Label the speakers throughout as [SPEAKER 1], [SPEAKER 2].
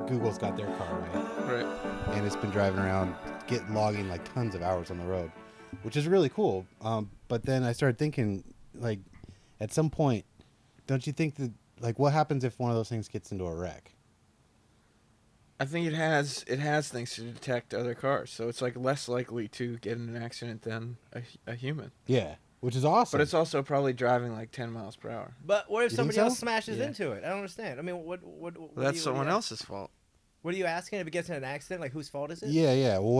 [SPEAKER 1] Google's got their car, right?
[SPEAKER 2] Right.
[SPEAKER 1] And it's been driving around, logging like tons of hours on the road, which is really cool. But then I started thinking, like, at some point, don't you think that, like, what happens if one of those things gets into a wreck?
[SPEAKER 2] I think it has things to detect other cars, so it's like less likely to get in an accident than a human.
[SPEAKER 1] Yeah, which is awesome.
[SPEAKER 2] But it's also probably driving like 10 miles per hour.
[SPEAKER 3] But what if
[SPEAKER 1] You think
[SPEAKER 3] somebody else
[SPEAKER 1] so?
[SPEAKER 3] smashes
[SPEAKER 2] Yeah.
[SPEAKER 3] into it? I don't understand. I mean, what
[SPEAKER 2] Well, that's someone else's fault.
[SPEAKER 3] What are you asking? If it gets in an accident, like whose fault is it?
[SPEAKER 1] Yeah. Well,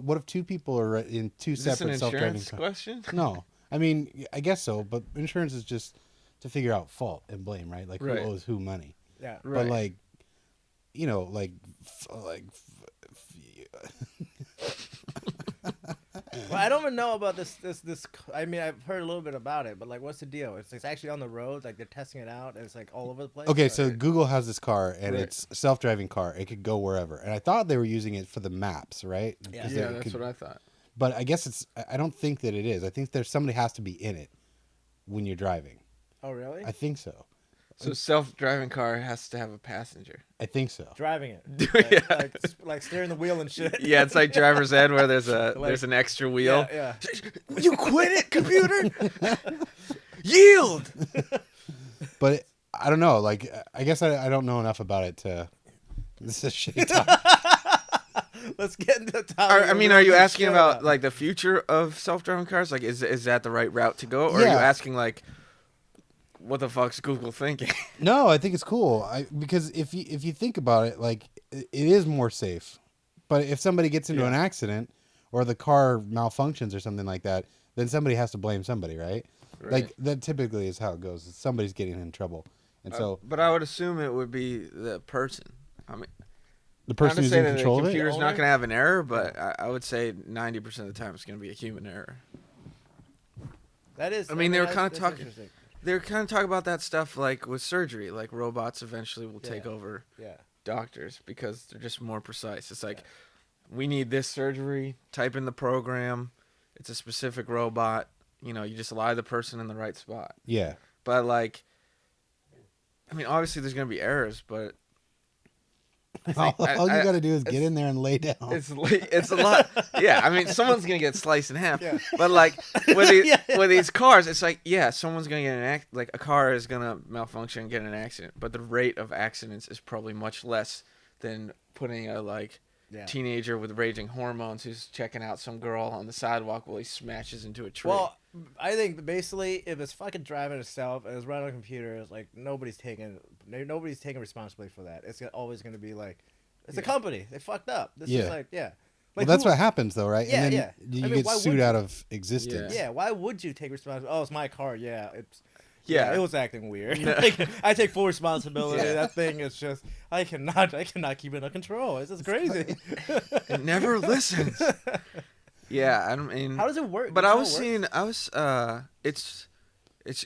[SPEAKER 1] what if two people are in two
[SPEAKER 2] Is this an
[SPEAKER 1] separate self-driving
[SPEAKER 2] insurance
[SPEAKER 1] cars?
[SPEAKER 2] question?
[SPEAKER 1] No, I mean, I guess so, but insurance is just to figure out fault and blame, right? Like
[SPEAKER 2] Right.
[SPEAKER 1] who owes who money.
[SPEAKER 3] Yeah.
[SPEAKER 2] Right.
[SPEAKER 1] But like, you know,
[SPEAKER 3] Well, I don't even know about this. I mean, I've heard a little bit about it, but like, what's the deal? It's actually on the road. Like they're testing it out, and it's like all over the place.
[SPEAKER 1] Okay,
[SPEAKER 3] or-
[SPEAKER 1] so Google has this car, and
[SPEAKER 2] Right.
[SPEAKER 1] it's a self-driving car. It could go wherever, and I thought they were using it for the maps, right?
[SPEAKER 3] Yeah.
[SPEAKER 1] 'Cause
[SPEAKER 2] Yeah,
[SPEAKER 1] they
[SPEAKER 2] that's
[SPEAKER 1] could-
[SPEAKER 2] what I thought.
[SPEAKER 1] But I guess it's. I don't think that it is. I think somebody has to be in it when you're driving.
[SPEAKER 3] Oh, really?
[SPEAKER 1] I think so.
[SPEAKER 2] So self-driving car has to have a passenger.
[SPEAKER 1] I think so.
[SPEAKER 3] Driving it.
[SPEAKER 2] Yeah.
[SPEAKER 3] Like steering the wheel and shit.
[SPEAKER 2] Yeah, it's like driver's ed where there's
[SPEAKER 3] Like-
[SPEAKER 2] an extra wheel.
[SPEAKER 3] Yeah.
[SPEAKER 2] You quit it, computer. Yield.
[SPEAKER 1] But I don't know. Like, I guess I don't know enough about it to. This is shitty talk.
[SPEAKER 3] Let's get into the topic.
[SPEAKER 2] I mean, are you asking about like the future of self-driving cars? Like, is that the right route to go, or are
[SPEAKER 1] Yeah.
[SPEAKER 2] you asking like, what the fuck's Google thinking?
[SPEAKER 1] No, I think it's cool. Because if you think about it, like it is more safe. But if somebody gets into an accident or the car malfunctions or something like that, then somebody has to blame somebody, right?
[SPEAKER 2] Right.
[SPEAKER 1] Like that typically is how it goes. Somebody's getting in trouble, and so
[SPEAKER 2] But I would assume it would be the person. I mean,
[SPEAKER 1] the
[SPEAKER 2] not
[SPEAKER 1] person
[SPEAKER 2] to
[SPEAKER 1] who's
[SPEAKER 2] say
[SPEAKER 1] in
[SPEAKER 2] that the
[SPEAKER 1] control of it.
[SPEAKER 2] computer's
[SPEAKER 3] The
[SPEAKER 2] not
[SPEAKER 3] owner?
[SPEAKER 2] going to have an error, but I would say 90% of the time it's going to be a human error.
[SPEAKER 3] That is.
[SPEAKER 2] I mean, they were
[SPEAKER 3] that's-
[SPEAKER 2] kinda
[SPEAKER 3] that's
[SPEAKER 2] talking-
[SPEAKER 3] interesting.
[SPEAKER 2] They're kind of talking about that stuff like with surgery, like robots eventually will take
[SPEAKER 3] Yeah.
[SPEAKER 2] over
[SPEAKER 3] Yeah.
[SPEAKER 2] doctors because they're just more precise. It's like, we need this surgery, type in the program, it's a specific robot, you know, you just lie the person in the right spot.
[SPEAKER 1] Yeah,
[SPEAKER 2] But like, I mean, obviously there's going to be errors, but
[SPEAKER 1] all you got to do is
[SPEAKER 2] it's-
[SPEAKER 1] get in there and lay down.
[SPEAKER 2] it's a lot. Yeah, I mean, someone's going to get sliced in half.
[SPEAKER 3] Yeah.
[SPEAKER 2] But like with these,
[SPEAKER 3] Yeah.
[SPEAKER 2] with these cars, it's like, yeah, someone's going to get like a car is going to malfunction and get in an accident, but the rate of accidents is probably much less than putting a like
[SPEAKER 3] Yeah.
[SPEAKER 2] teenager with raging hormones who's checking out some girl on the sidewalk while he smashes into a tree.
[SPEAKER 3] Well, I think basically, if it's fucking driving itself and it's running on a computer, it's like nobody's taking responsibility for that. It's always going to be like, it's a company. They fucked up. This
[SPEAKER 1] Yeah.
[SPEAKER 3] is like, yeah.
[SPEAKER 1] Well,
[SPEAKER 3] Like
[SPEAKER 1] that's
[SPEAKER 3] who-
[SPEAKER 1] what happens, though, right?
[SPEAKER 3] Yeah,
[SPEAKER 1] and then
[SPEAKER 3] yeah.
[SPEAKER 1] you
[SPEAKER 3] I mean,
[SPEAKER 1] get
[SPEAKER 3] why
[SPEAKER 1] sued
[SPEAKER 3] would
[SPEAKER 1] out
[SPEAKER 3] you?
[SPEAKER 1] of existence.
[SPEAKER 3] Yeah, why would you take responsibility? Oh, it's my car. Yeah, it's.
[SPEAKER 2] Yeah.
[SPEAKER 3] it was acting weird.
[SPEAKER 2] No.
[SPEAKER 3] Like, I take full responsibility.
[SPEAKER 2] Yeah.
[SPEAKER 3] That thing is just I cannot keep it under control. It's just crazy.
[SPEAKER 2] it never listens. Yeah, I mean,
[SPEAKER 3] How does it work?
[SPEAKER 2] But
[SPEAKER 3] Do you
[SPEAKER 2] I
[SPEAKER 3] know
[SPEAKER 2] was
[SPEAKER 3] how it works?
[SPEAKER 2] seeing,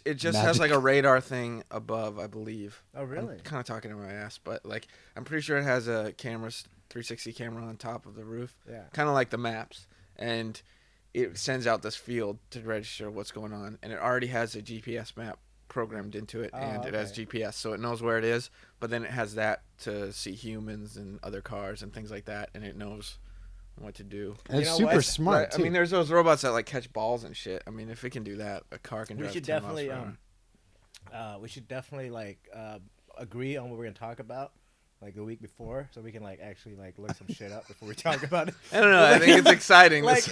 [SPEAKER 2] it just has like
[SPEAKER 1] Magic.
[SPEAKER 2] a radar thing above, I believe.
[SPEAKER 3] Oh, really?
[SPEAKER 2] I'm kind of talking to my ass, but like I'm pretty sure it has a 360 camera on top of the roof,
[SPEAKER 3] Yeah.
[SPEAKER 2] kind of like the maps, and it sends out this field to register what's going on, and it already has a GPS map programmed into it,
[SPEAKER 3] Oh,
[SPEAKER 2] and it has
[SPEAKER 3] okay.
[SPEAKER 2] GPS, so it knows where it is. But then it has that to see humans and other cars and things like that, and it knows what to do.
[SPEAKER 1] And it's
[SPEAKER 3] You know
[SPEAKER 1] super
[SPEAKER 3] what?
[SPEAKER 1] smart,
[SPEAKER 2] Right,
[SPEAKER 1] too.
[SPEAKER 2] I mean, there's those robots that like catch balls and shit. I mean, if it can do that, a car can
[SPEAKER 3] We
[SPEAKER 2] drive
[SPEAKER 3] should
[SPEAKER 2] 10 miles
[SPEAKER 3] definitely
[SPEAKER 2] per hour.
[SPEAKER 3] we should definitely like agree on what we're gonna talk about like the week before, so we can like actually like look some shit up before we talk about it.
[SPEAKER 2] I don't know. I think it's exciting.
[SPEAKER 3] Like,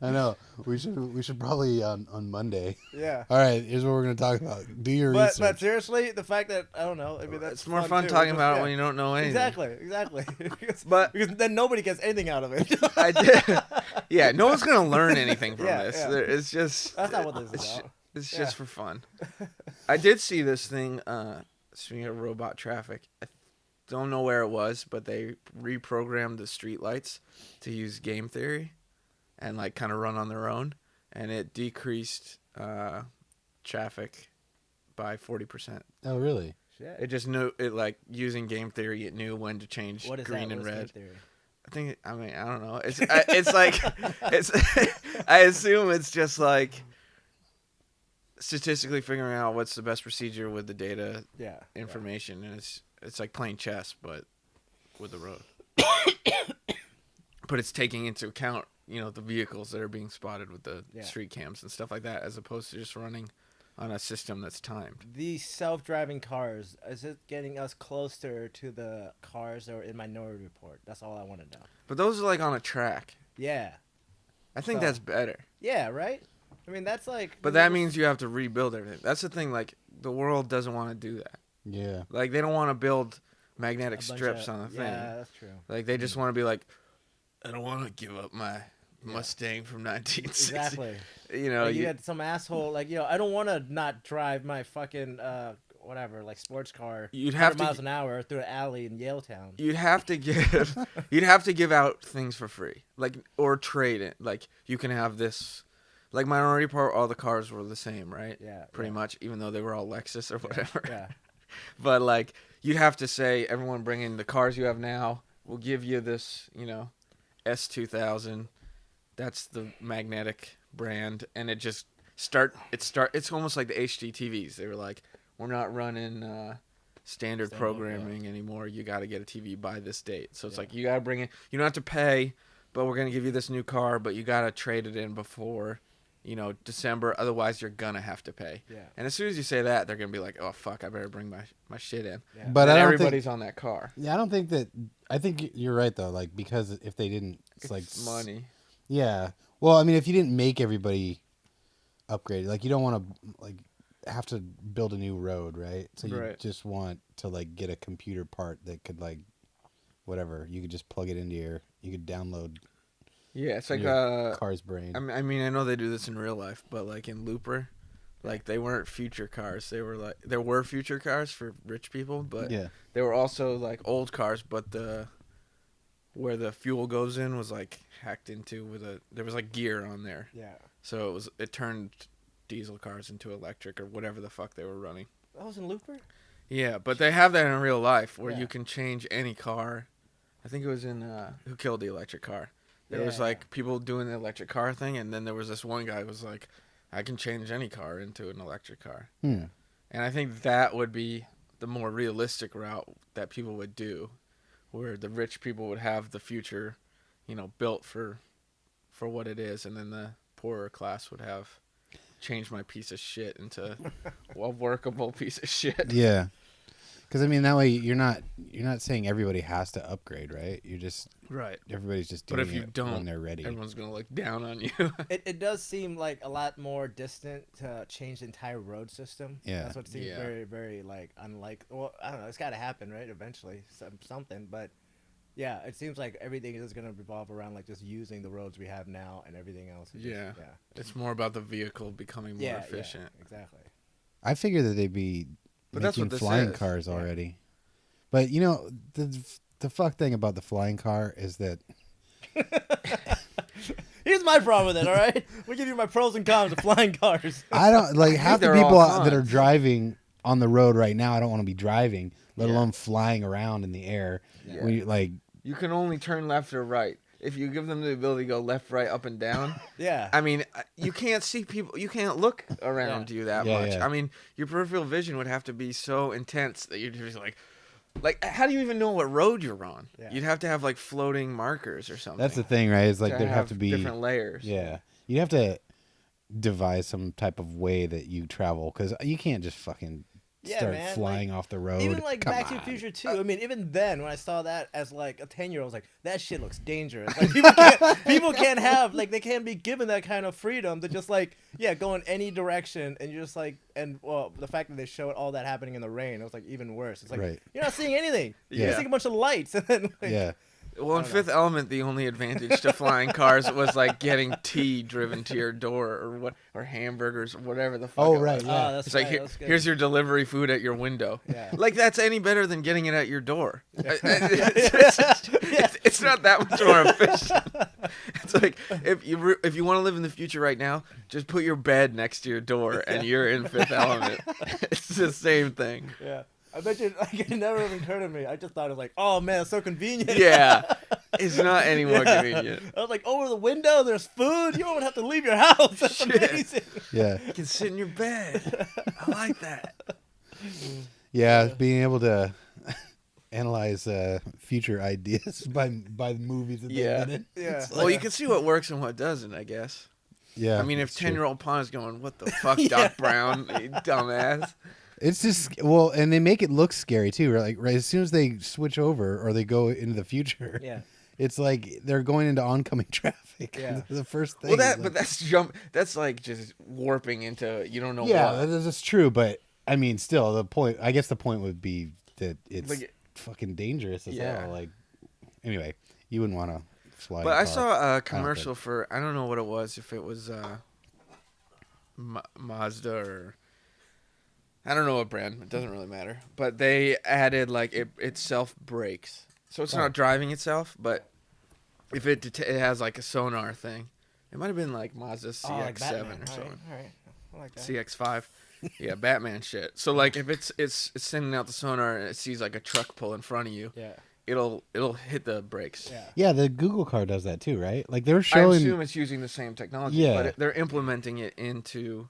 [SPEAKER 1] I know. We should probably on Monday.
[SPEAKER 3] yeah.
[SPEAKER 1] All right, here's what we're going to talk about. Do your
[SPEAKER 3] But
[SPEAKER 1] research.
[SPEAKER 3] seriously, the fact that I don't know, I mean that's
[SPEAKER 2] it's more fun
[SPEAKER 3] too.
[SPEAKER 2] talking
[SPEAKER 3] Just-
[SPEAKER 2] about it
[SPEAKER 3] yeah.
[SPEAKER 2] when you don't know anything.
[SPEAKER 3] Exactly.
[SPEAKER 2] But-
[SPEAKER 3] because then nobody gets anything out of it.
[SPEAKER 2] I did. Yeah, no one's gonna learn anything from
[SPEAKER 3] Yeah,
[SPEAKER 2] this.
[SPEAKER 3] yeah.
[SPEAKER 2] It's just.
[SPEAKER 3] That's not what this is
[SPEAKER 2] it's,
[SPEAKER 3] about.
[SPEAKER 2] it's
[SPEAKER 3] Yeah.
[SPEAKER 2] just for fun. I did see this thing. Speaking of robot traffic, I don't know where it was, but they reprogrammed the streetlights to use game theory, and like kind of run on their own, and it decreased traffic by 40%.
[SPEAKER 1] Oh, really?
[SPEAKER 3] Shit.
[SPEAKER 2] It just knew it like using game theory. It knew when to change
[SPEAKER 3] What is
[SPEAKER 2] green
[SPEAKER 3] that?
[SPEAKER 2] and
[SPEAKER 3] What is
[SPEAKER 2] red.
[SPEAKER 3] game theory?
[SPEAKER 2] I think. I mean, I don't know. It's like it's. I assume it's just like statistically figuring out what's the best procedure with the data
[SPEAKER 3] Yeah.
[SPEAKER 2] information, and it's like playing chess, but with the road. But it's taking into account, the vehicles that are being spotted with the street cams and stuff like that, as opposed to just running on a system that's timed.
[SPEAKER 3] These self-driving cars, is it getting us closer to the cars that were in Minority Report? That's all I want to know.
[SPEAKER 2] But those are like on a track.
[SPEAKER 3] Yeah.
[SPEAKER 2] I think
[SPEAKER 3] So-
[SPEAKER 2] that's better.
[SPEAKER 3] Yeah, right? I mean, that's like...
[SPEAKER 2] But that means you have to rebuild everything. That's the thing. Like, the world doesn't want to do that.
[SPEAKER 1] Yeah.
[SPEAKER 2] Like, they don't want to build magnetic
[SPEAKER 3] a bunch
[SPEAKER 2] strips
[SPEAKER 3] of-
[SPEAKER 2] on the thing.
[SPEAKER 3] Yeah, that's true.
[SPEAKER 2] Like, they just want to be like, I don't want to give up my Mustang from 1960.
[SPEAKER 3] Exactly.
[SPEAKER 2] You
[SPEAKER 3] you had some asshole, like, I don't want to not drive my fucking, whatever, like, sports car
[SPEAKER 2] You'd
[SPEAKER 3] 100
[SPEAKER 2] have to-
[SPEAKER 3] miles an hour through an alley in Yaletown.
[SPEAKER 2] You'd have to give out things for free, like, or trade it. Like, you can have this, like Minority Report. All the cars were the same, right?
[SPEAKER 3] Yeah.
[SPEAKER 2] Pretty much, even though they were all Lexus or whatever.
[SPEAKER 3] Yeah.
[SPEAKER 2] But like, you'd have to say, everyone bring in the cars you have now. We'll give you this, S2000. That's the magnetic brand, and it just It's almost like the HDTVs. They were like, we're not running standard programming anymore. You got to get a TV by this date. So it's like, you got to bring it. You don't have to pay, but we're gonna give you this new car, but you got to trade it in before, December. Otherwise, you're gonna have to pay.
[SPEAKER 3] Yeah.
[SPEAKER 2] And as soon as you say that, they're gonna be like, oh fuck, I better bring my shit in.
[SPEAKER 3] Yeah.
[SPEAKER 1] But
[SPEAKER 2] And
[SPEAKER 1] I don't
[SPEAKER 2] everybody's
[SPEAKER 1] think,
[SPEAKER 2] on that car.
[SPEAKER 1] yeah, I don't think that. I think you're right though. Like, because if they didn't, it's like
[SPEAKER 2] money.
[SPEAKER 1] Yeah. Well, I mean, if you didn't make everybody upgrade, like, you don't want to like have to build a new road, right? So you just want to like get a computer part that could like whatever. You could just plug it into you could download.
[SPEAKER 2] Yeah, it's like
[SPEAKER 1] your car's brain.
[SPEAKER 2] I mean, I know they do this in real life, but like in Looper, like they weren't future cars. They were like there were future cars for rich people, but they were also like old cars, but where the fuel goes in was like hacked into there was like gear on there.
[SPEAKER 3] Yeah.
[SPEAKER 2] So it turned diesel cars into electric or whatever the fuck they were running.
[SPEAKER 3] That was in Looper?
[SPEAKER 2] Yeah, but they have that in real life where you can change any car. I think it was in Who Killed the Electric Car. There was like people doing the electric car thing, and then there was this one guy who was like, I can change any car into an electric car. And I think that would be the more realistic route that people would do, where the rich people would have the future, built for what it is, and then the poorer class would have changed my piece of shit into a workable piece of shit.
[SPEAKER 1] Yeah. Because I mean, that way you're not saying everybody has to upgrade, right? You're just everybody's just doing
[SPEAKER 2] But if you
[SPEAKER 1] it
[SPEAKER 2] don't,
[SPEAKER 1] when they're ready.
[SPEAKER 2] Everyone's gonna look down on you.
[SPEAKER 3] It does seem like a lot more distant to change the entire road system.
[SPEAKER 1] Yeah.
[SPEAKER 3] That's what seems very, very like unlike. Well, I don't know. It's got to happen, right? Eventually, something. But yeah, it seems like everything is gonna revolve around like just using the roads we have now, and everything else.
[SPEAKER 2] It's more about the vehicle becoming more efficient.
[SPEAKER 3] Yeah, exactly.
[SPEAKER 1] I figure that they'd be
[SPEAKER 2] that's
[SPEAKER 1] making
[SPEAKER 2] what this
[SPEAKER 1] flying
[SPEAKER 2] is.
[SPEAKER 1] cars already. But the fuck thing about the flying car is that
[SPEAKER 3] Here's my problem with it. All right, we give you my pros and cons of flying cars.
[SPEAKER 1] I don't like half the
[SPEAKER 2] they're
[SPEAKER 1] people
[SPEAKER 2] all
[SPEAKER 1] that are
[SPEAKER 2] cons.
[SPEAKER 1] driving on the road right now. I don't want to be driving, let alone flying around in the air.
[SPEAKER 2] Yeah.
[SPEAKER 1] When you, like,
[SPEAKER 2] You can only turn left or right. If you give them the ability to go left, right, up, and down,
[SPEAKER 3] Yeah.
[SPEAKER 2] I mean, you can't see people. You can't look around you that much.
[SPEAKER 1] Yeah.
[SPEAKER 2] I mean, your peripheral vision would have to be so intense that you're just like, how do you even know what road you're on?
[SPEAKER 3] Yeah.
[SPEAKER 2] You'd have to have like floating markers or something.
[SPEAKER 1] that's the thing, right? It's like there'd have to be
[SPEAKER 2] different layers.
[SPEAKER 1] Yeah, you'd have to devise some type of way that you travel because you can't just fucking start
[SPEAKER 3] man,
[SPEAKER 1] flying off the road.
[SPEAKER 3] Even like
[SPEAKER 1] Come
[SPEAKER 3] Back to the
[SPEAKER 1] on.
[SPEAKER 3] Future 2. I mean, even then, when I saw that as like a 10-year-old, I was like, that shit looks dangerous. Like people can't have like they can't be given that kind of freedom to just like go in any direction, and you're just like, and well, the fact that they showed all that happening in the rain, it was like even worse. It's like you're not seeing anything. You're just seeing a bunch of lights, and then like,
[SPEAKER 2] Well, in Fifth Element, the only advantage to flying cars was like getting tea driven to your door or hamburgers or whatever the fuck.
[SPEAKER 1] Oh,
[SPEAKER 2] it
[SPEAKER 1] right,
[SPEAKER 2] was.
[SPEAKER 1] yeah.
[SPEAKER 3] that's
[SPEAKER 2] It's
[SPEAKER 3] right.
[SPEAKER 2] like
[SPEAKER 3] That's good.
[SPEAKER 2] here's your delivery food at your window.
[SPEAKER 3] Yeah.
[SPEAKER 2] Like that's any better than getting it at your door. It's not that much more efficient. It's like if you want to live in the future right now, just put your bed next to your door and you're in Fifth Element. It's the same thing.
[SPEAKER 3] Yeah. I bet you, like, it never even occurred to me. I just thought it was like, oh man, it's so convenient.
[SPEAKER 2] Yeah. It's not any more
[SPEAKER 3] Yeah.
[SPEAKER 2] convenient.
[SPEAKER 3] I was like, over the window, there's food. You don't even have to leave your house. That's
[SPEAKER 2] Shit.
[SPEAKER 3] amazing.
[SPEAKER 1] Yeah.
[SPEAKER 2] You can sit in your bed. I like that.
[SPEAKER 1] Yeah, being able to analyze future ideas by the movies that
[SPEAKER 2] Yeah.
[SPEAKER 1] they've been in.
[SPEAKER 3] Yeah.
[SPEAKER 1] It's
[SPEAKER 2] Well,
[SPEAKER 1] like-
[SPEAKER 2] you can see what works and what doesn't, I guess.
[SPEAKER 1] yeah.
[SPEAKER 2] I mean, if
[SPEAKER 1] it's true.
[SPEAKER 2] 10-year-old Pond's going, what the fuck,
[SPEAKER 3] Yeah.
[SPEAKER 2] Doc Brown, you dumbass.
[SPEAKER 1] It's just well, and they make it look scary too. Like right as soon as they switch over or they go into the future,
[SPEAKER 3] Yeah.
[SPEAKER 1] it's like they're going into oncoming traffic.
[SPEAKER 3] Yeah.
[SPEAKER 1] The first thing.
[SPEAKER 2] Well,
[SPEAKER 1] is
[SPEAKER 2] but
[SPEAKER 1] like-
[SPEAKER 2] that's like just warping into you don't know
[SPEAKER 1] yeah,
[SPEAKER 2] what.
[SPEAKER 1] that's true. But I mean, still, the point. I guess the point would be that it's
[SPEAKER 2] Like,
[SPEAKER 1] fucking dangerous as
[SPEAKER 2] Yeah.
[SPEAKER 1] hell. Like, anyway, you wouldn't want to fly.
[SPEAKER 2] But
[SPEAKER 1] a
[SPEAKER 2] I
[SPEAKER 1] car.
[SPEAKER 2] saw a
[SPEAKER 1] think.
[SPEAKER 2] commercial for I don't know what it was, if it was Mazda or I don't know what brand. It doesn't really matter. But they added like it self brakes, so it's
[SPEAKER 1] Oh.
[SPEAKER 2] not driving itself, but if it has like a sonar thing. It might have been like Mazda CX-7
[SPEAKER 3] Oh, like Batman.
[SPEAKER 2] or something.
[SPEAKER 3] All right. I like that.
[SPEAKER 2] CX-5. Yeah, Batman shit. So like if it's sending out the sonar and it sees like a truck pull in front of you,
[SPEAKER 3] Yeah.
[SPEAKER 2] it'll hit the brakes.
[SPEAKER 3] Yeah.
[SPEAKER 1] Yeah, the Google car does that too, right? Like they were
[SPEAKER 2] I
[SPEAKER 1] showing.
[SPEAKER 2] assume it's using the same technology,
[SPEAKER 1] Yeah.
[SPEAKER 2] but they're implementing it into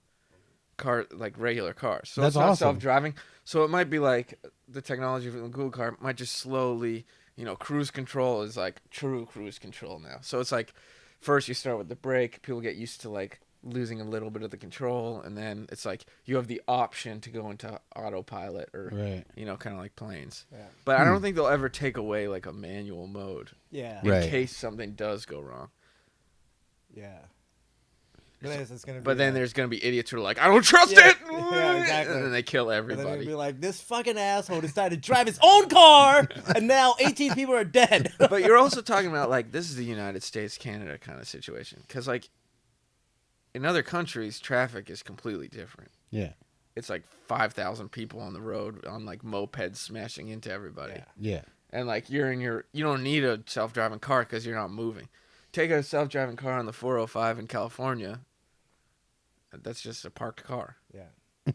[SPEAKER 2] like regular cars. So
[SPEAKER 1] That's
[SPEAKER 2] it's not
[SPEAKER 1] awesome.
[SPEAKER 2] self-driving. So it might be like the technology from the Google car might just slowly, cruise control is like true cruise control now. So it's like first you start with the brake, people get used to like losing a little bit of the control, and then it's like you have the option to go into autopilot or
[SPEAKER 1] Right.
[SPEAKER 2] kind of like planes.
[SPEAKER 3] Yeah.
[SPEAKER 2] But I don't think they'll ever take away like a manual mode
[SPEAKER 3] Yeah.
[SPEAKER 2] in
[SPEAKER 1] Right.
[SPEAKER 2] case something does go wrong.
[SPEAKER 3] Yeah. But it's gonna be
[SPEAKER 2] But then
[SPEAKER 3] like,
[SPEAKER 2] there's gonna be idiots who are like, I don't trust
[SPEAKER 3] Yeah.
[SPEAKER 2] it.
[SPEAKER 3] Yeah, exactly.
[SPEAKER 2] And then they kill
[SPEAKER 3] and then it'll
[SPEAKER 2] everybody.
[SPEAKER 3] be like, this fucking asshole decided to drive his own car, and now 18 people are dead.
[SPEAKER 2] But you're also talking about like this is the United States, Canada kind of situation, because like in other countries, traffic is completely different.
[SPEAKER 1] Yeah.
[SPEAKER 2] It's like 5,000 people on the road on like mopeds smashing into everybody,
[SPEAKER 3] Yeah.
[SPEAKER 1] Yeah.
[SPEAKER 2] and like you don't need a self-driving car because you're not moving. Take a self-driving car on the 405 in California. That's just a parked car.
[SPEAKER 3] Yeah.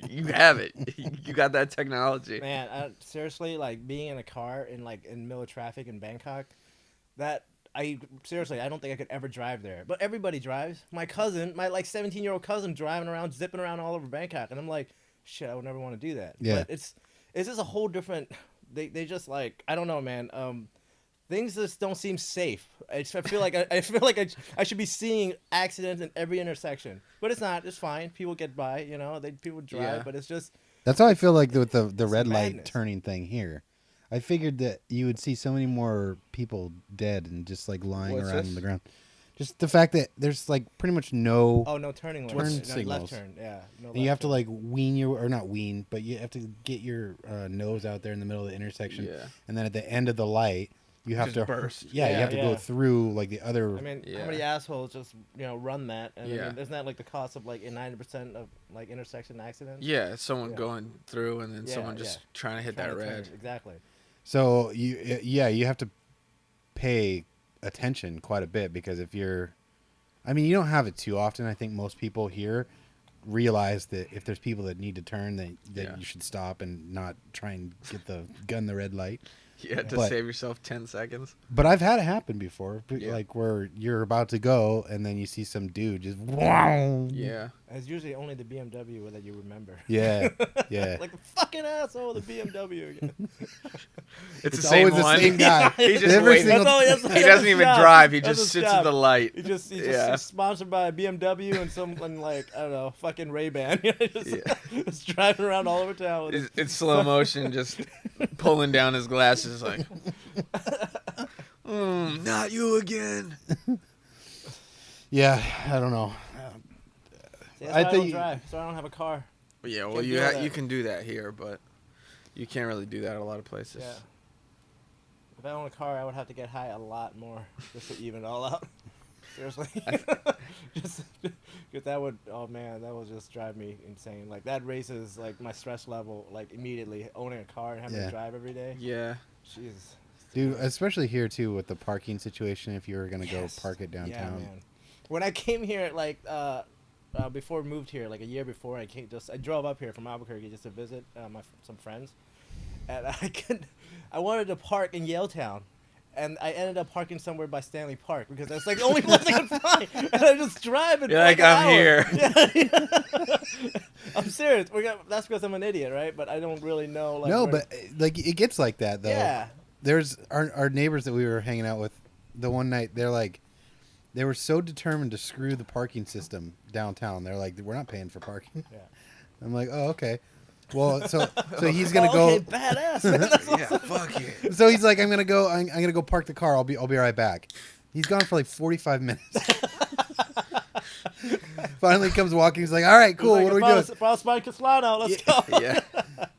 [SPEAKER 2] You have it. You got that technology.
[SPEAKER 3] Man, seriously, like being in a car in middle of traffic in Bangkok, I don't think I could ever drive there. But everybody drives. My cousin, my like 17-year-old cousin, driving around, zipping around all over Bangkok, and I'm like, shit, I would never want to do that.
[SPEAKER 1] Yeah.
[SPEAKER 3] But it's just a whole different. They just like, I don't know, man. Things just don't seem safe. I feel like I should be seeing accidents in every intersection, but it's not. It's fine. People get by. People drive,
[SPEAKER 2] Yeah.
[SPEAKER 3] but it's just.
[SPEAKER 1] That's how I feel like with the red light
[SPEAKER 3] madness.
[SPEAKER 1] turning thing here. I figured that you would see so many more people dead and just like lying
[SPEAKER 2] What's
[SPEAKER 1] around
[SPEAKER 2] this?
[SPEAKER 1] on the ground. Just the fact that there's like pretty much no,
[SPEAKER 3] Oh no, turning lanes.
[SPEAKER 1] Turn
[SPEAKER 3] No,
[SPEAKER 1] signals.
[SPEAKER 3] left turn. Yeah. No
[SPEAKER 1] and you have
[SPEAKER 3] left
[SPEAKER 1] to
[SPEAKER 3] turn.
[SPEAKER 1] like wean your or not wean, but you have to get your nose out there in the middle of the intersection,
[SPEAKER 2] Yeah.
[SPEAKER 1] and then at the end of the light, you have
[SPEAKER 2] Just
[SPEAKER 1] to
[SPEAKER 2] burst.
[SPEAKER 1] Yeah, you
[SPEAKER 3] Yeah,
[SPEAKER 1] have to go
[SPEAKER 3] yeah.
[SPEAKER 1] through like the other.
[SPEAKER 3] I mean,
[SPEAKER 2] Yeah.
[SPEAKER 3] how many assholes just run that? And I
[SPEAKER 2] Yeah.
[SPEAKER 3] mean, isn't that like the cost of like 90% of like intersection accidents?
[SPEAKER 2] Yeah, someone
[SPEAKER 3] Yeah.
[SPEAKER 2] going through and then
[SPEAKER 3] Yeah,
[SPEAKER 2] someone just
[SPEAKER 3] yeah.
[SPEAKER 2] trying to hit
[SPEAKER 3] Trying
[SPEAKER 2] that
[SPEAKER 3] to turn,
[SPEAKER 2] red.
[SPEAKER 3] exactly.
[SPEAKER 1] So you have to pay attention quite a bit because if you're, I mean, you don't have it too often. I think most people here realize that if there's people that need to turn, that
[SPEAKER 2] Yeah.
[SPEAKER 1] you should stop and not try and get the gun the red light.
[SPEAKER 2] Yeah, to
[SPEAKER 1] But-
[SPEAKER 2] save yourself 10 seconds.
[SPEAKER 1] But I've had it happen before,
[SPEAKER 2] Yeah.
[SPEAKER 1] like where you're about to go and then you see some dude just wow.
[SPEAKER 2] Yeah.
[SPEAKER 3] It's usually only the BMW that you remember.
[SPEAKER 1] Yeah, yeah.
[SPEAKER 3] Like the fucking asshole, the BMW again.
[SPEAKER 2] It's,
[SPEAKER 1] It's
[SPEAKER 2] the same
[SPEAKER 1] always the
[SPEAKER 2] one.
[SPEAKER 1] same guy.
[SPEAKER 2] He just
[SPEAKER 1] Every
[SPEAKER 2] waits.
[SPEAKER 1] single-
[SPEAKER 2] He doesn't even drive. He
[SPEAKER 3] That's
[SPEAKER 2] just
[SPEAKER 3] his
[SPEAKER 2] sits
[SPEAKER 3] job.
[SPEAKER 2] at the light.
[SPEAKER 3] He's sponsored by BMW and someone like I don't know, fucking Ray-Ban. Just driving around all over town. With his,
[SPEAKER 2] It's slow motion, just pulling down his glasses like, not you again.
[SPEAKER 1] Yeah, I don't know.
[SPEAKER 3] See, that's
[SPEAKER 1] I
[SPEAKER 3] why I
[SPEAKER 1] think-
[SPEAKER 3] don't drive, so I don't have a car.
[SPEAKER 2] Yeah, well,
[SPEAKER 3] Can't
[SPEAKER 2] you
[SPEAKER 3] do that.
[SPEAKER 2] you can do that here, but you can't really do that at a lot of places.
[SPEAKER 3] Yeah. If I owned a car, I would have to get high a lot more just to even it all out. Seriously. Just because that would, oh man, that would just drive me insane. Like that raises like my stress level like immediately. Owning a car and having
[SPEAKER 1] Yeah.
[SPEAKER 3] to drive every day.
[SPEAKER 2] Yeah.
[SPEAKER 3] Jesus.
[SPEAKER 1] Dude, especially here too with the parking situation. If you were gonna
[SPEAKER 3] Yes.
[SPEAKER 1] go park it downtown,
[SPEAKER 3] Yeah, man. When I came here, like before we moved here, like a year before, I drove up here from Albuquerque just to visit some friends, and I wanted to park in Yaletown. And I ended up parking somewhere by Stanley Park because that's like the only place I could find. And I just drive and
[SPEAKER 2] You're like, I'm here.
[SPEAKER 3] Yeah. I'm serious. That's because I'm an idiot, right? But I don't really know. Like,
[SPEAKER 1] No, but like it gets like that though.
[SPEAKER 3] Yeah.
[SPEAKER 1] There's our neighbors that we were hanging out with the one night. They were so determined to screw the parking system downtown. They're like, we're not paying for parking.
[SPEAKER 3] Yeah.
[SPEAKER 1] I'm like, oh, okay. Well, so he's gonna go.
[SPEAKER 3] Okay, badass. Man.
[SPEAKER 2] Yeah, fuck you.
[SPEAKER 1] So he's like, I'm gonna go park the car. I'll be right back. He's gone for like 45 minutes. Finally comes walking. He's like, all right, cool.
[SPEAKER 3] Like,
[SPEAKER 1] what are we doing?
[SPEAKER 3] Let's go.
[SPEAKER 2] Yeah.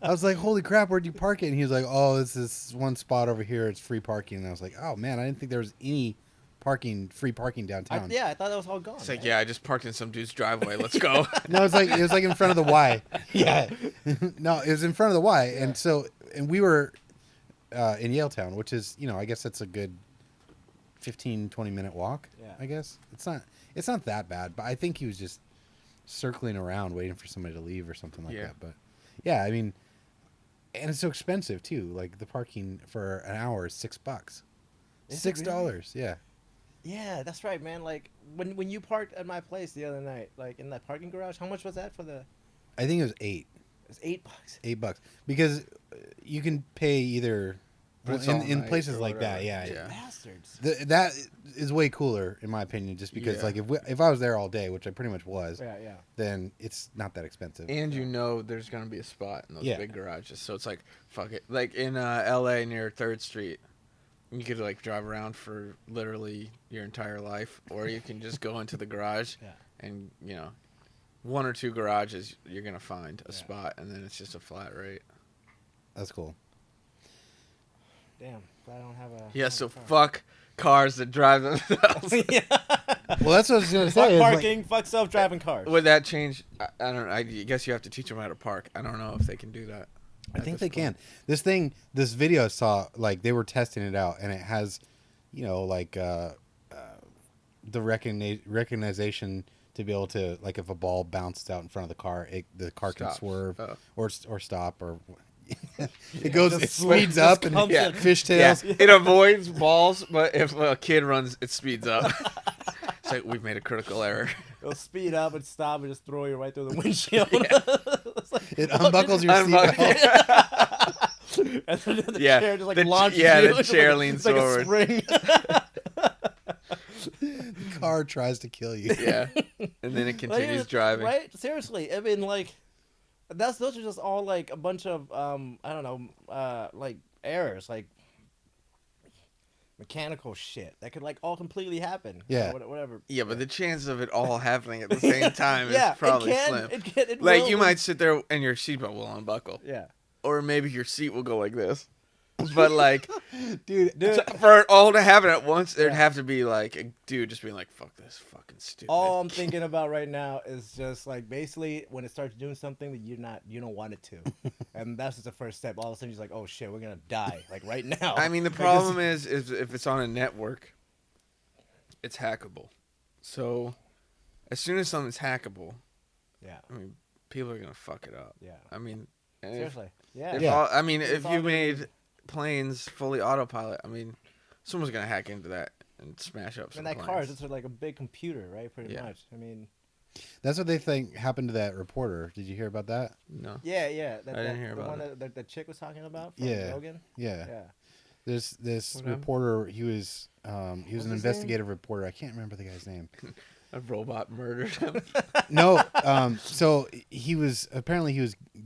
[SPEAKER 1] I was like, holy crap, where'd you park it? And he was like, oh, this is one spot over here. It's free parking. And I was like, oh man, I didn't think there was any free parking downtown.
[SPEAKER 3] I thought that was all gone.
[SPEAKER 2] It's like, yeah, I just parked in some dude's driveway. Let's go.
[SPEAKER 1] No, it was like in front of the Y. Yeah. No, it was in front of the Y.
[SPEAKER 3] Yeah.
[SPEAKER 1] And we were in Yaletown, which is, I guess that's a good 15, 20-minute walk.
[SPEAKER 3] Yeah.
[SPEAKER 1] I guess. It's not that bad, but I think he was just circling around waiting for somebody to leave or something like that. But yeah, I mean, and it's so expensive too. Like the parking for an hour is $6.
[SPEAKER 3] Is it really?
[SPEAKER 1] $6, yeah.
[SPEAKER 3] Yeah, that's right, man. Like when you parked at my place the other night, like in that parking garage, how much was that for the?
[SPEAKER 1] I think it was $8.
[SPEAKER 3] It was $8.
[SPEAKER 1] $8 because you can pay either
[SPEAKER 2] But it's
[SPEAKER 1] in
[SPEAKER 2] all night
[SPEAKER 1] places
[SPEAKER 2] or
[SPEAKER 1] like that.
[SPEAKER 2] whatever.
[SPEAKER 1] Yeah,
[SPEAKER 3] Bastards.
[SPEAKER 1] that is way cooler in my opinion. Just because
[SPEAKER 2] Yeah.
[SPEAKER 1] like if I was there all day, which I pretty much was,
[SPEAKER 3] Yeah.
[SPEAKER 1] then it's not that expensive.
[SPEAKER 2] And there's going to be a spot in those
[SPEAKER 1] Yeah.
[SPEAKER 2] big garages. So it's like, fuck it. Like in LA near 3rd Street, you could like drive around for literally your entire life. Or you can just go into the garage and, one or two garages, you're going to find a spot. And then it's just a flat rate.
[SPEAKER 1] That's cool.
[SPEAKER 3] Damn. Glad I don't have a.
[SPEAKER 2] Yeah, so fuck cars that drive themselves.
[SPEAKER 3] Yeah.
[SPEAKER 1] Well, that's what I was gonna say.
[SPEAKER 3] Fuck
[SPEAKER 1] is, like,
[SPEAKER 3] parking. Fuck self-driving cars.
[SPEAKER 2] Would that change? I don't know. I guess you have to teach them how to park. I don't know if they can do that.
[SPEAKER 1] I think they can. This video I saw, like they were testing it out, and it has, like the recognition to be able to, like, if a ball bounces out in front of the car, the car can
[SPEAKER 2] Stops.
[SPEAKER 1] swerve
[SPEAKER 2] Oh.
[SPEAKER 1] or stop or. It speeds up and
[SPEAKER 3] comes in.
[SPEAKER 1] fishtails.
[SPEAKER 2] Yeah, it avoids balls, but if a kid runs, it speeds up. It's like we've made a critical error.
[SPEAKER 3] It'll speed up and stop and just throw you right through the windshield. It's like,
[SPEAKER 1] It unbuckles your
[SPEAKER 2] Unbuckle-
[SPEAKER 1] seatbelt.
[SPEAKER 3] and then the
[SPEAKER 2] Yeah,
[SPEAKER 3] chair just like
[SPEAKER 2] the
[SPEAKER 3] launches
[SPEAKER 2] yeah,
[SPEAKER 3] you.
[SPEAKER 2] the
[SPEAKER 3] It's
[SPEAKER 2] chair
[SPEAKER 3] like,
[SPEAKER 2] leans
[SPEAKER 3] it's like
[SPEAKER 2] forward.
[SPEAKER 3] a spring.
[SPEAKER 1] The car tries to kill you.
[SPEAKER 2] Yeah, and then it continues driving.
[SPEAKER 3] Right? Seriously, I mean, like, those are just all like a bunch of I don't know, like errors, like mechanical shit that could like all completely happen.
[SPEAKER 1] Yeah.
[SPEAKER 3] Whatever.
[SPEAKER 2] Yeah, but the chance of it all happening at the same time
[SPEAKER 3] Yeah,
[SPEAKER 2] is probably
[SPEAKER 3] it can,
[SPEAKER 2] slim.
[SPEAKER 3] It
[SPEAKER 2] Like
[SPEAKER 3] will,
[SPEAKER 2] you might sit there and your seatbelt will unbuckle,
[SPEAKER 3] Yeah.
[SPEAKER 2] or maybe your seat will go like this. But like,
[SPEAKER 1] Dude,
[SPEAKER 2] for it all to happen at once, there'd have to be like a dude just being like, "Fuck this, fucking stupid."
[SPEAKER 3] All I'm thinking about right now is just like basically when it starts doing something that you don't want it to, and that's just the first step. All of a sudden, you're like, "Oh shit, we're gonna die!" Like right now.
[SPEAKER 2] I mean, the
[SPEAKER 3] Like,
[SPEAKER 2] problem is if it's on a network, it's hackable. So, as soon as something's hackable,
[SPEAKER 3] yeah,
[SPEAKER 2] I mean, people are gonna fuck it up.
[SPEAKER 3] yeah.
[SPEAKER 2] I mean, and
[SPEAKER 3] Seriously, yeah.
[SPEAKER 2] if
[SPEAKER 3] It's all
[SPEAKER 2] you
[SPEAKER 3] gonna be-
[SPEAKER 2] made planes fully autopilot, I mean, someone's gonna hack into that and smash up some
[SPEAKER 3] And that
[SPEAKER 2] planes.
[SPEAKER 3] car is just like a big computer, right? Pretty
[SPEAKER 2] Yeah.
[SPEAKER 3] much. I mean,
[SPEAKER 1] that's what they think happened to that reporter. Did you hear about that?
[SPEAKER 2] No.
[SPEAKER 3] yeah.
[SPEAKER 2] I didn't hear
[SPEAKER 3] the
[SPEAKER 2] about
[SPEAKER 3] one
[SPEAKER 2] it.
[SPEAKER 3] that the chick was talking about from
[SPEAKER 1] Yeah.
[SPEAKER 3] Rogan.
[SPEAKER 1] Yeah.
[SPEAKER 3] Yeah.
[SPEAKER 1] There's this
[SPEAKER 2] What happened?
[SPEAKER 1] reporter. He was an
[SPEAKER 3] his name?
[SPEAKER 1] investigative reporter. I can't remember the guy's name.
[SPEAKER 2] A robot murdered him.
[SPEAKER 1] No, so he was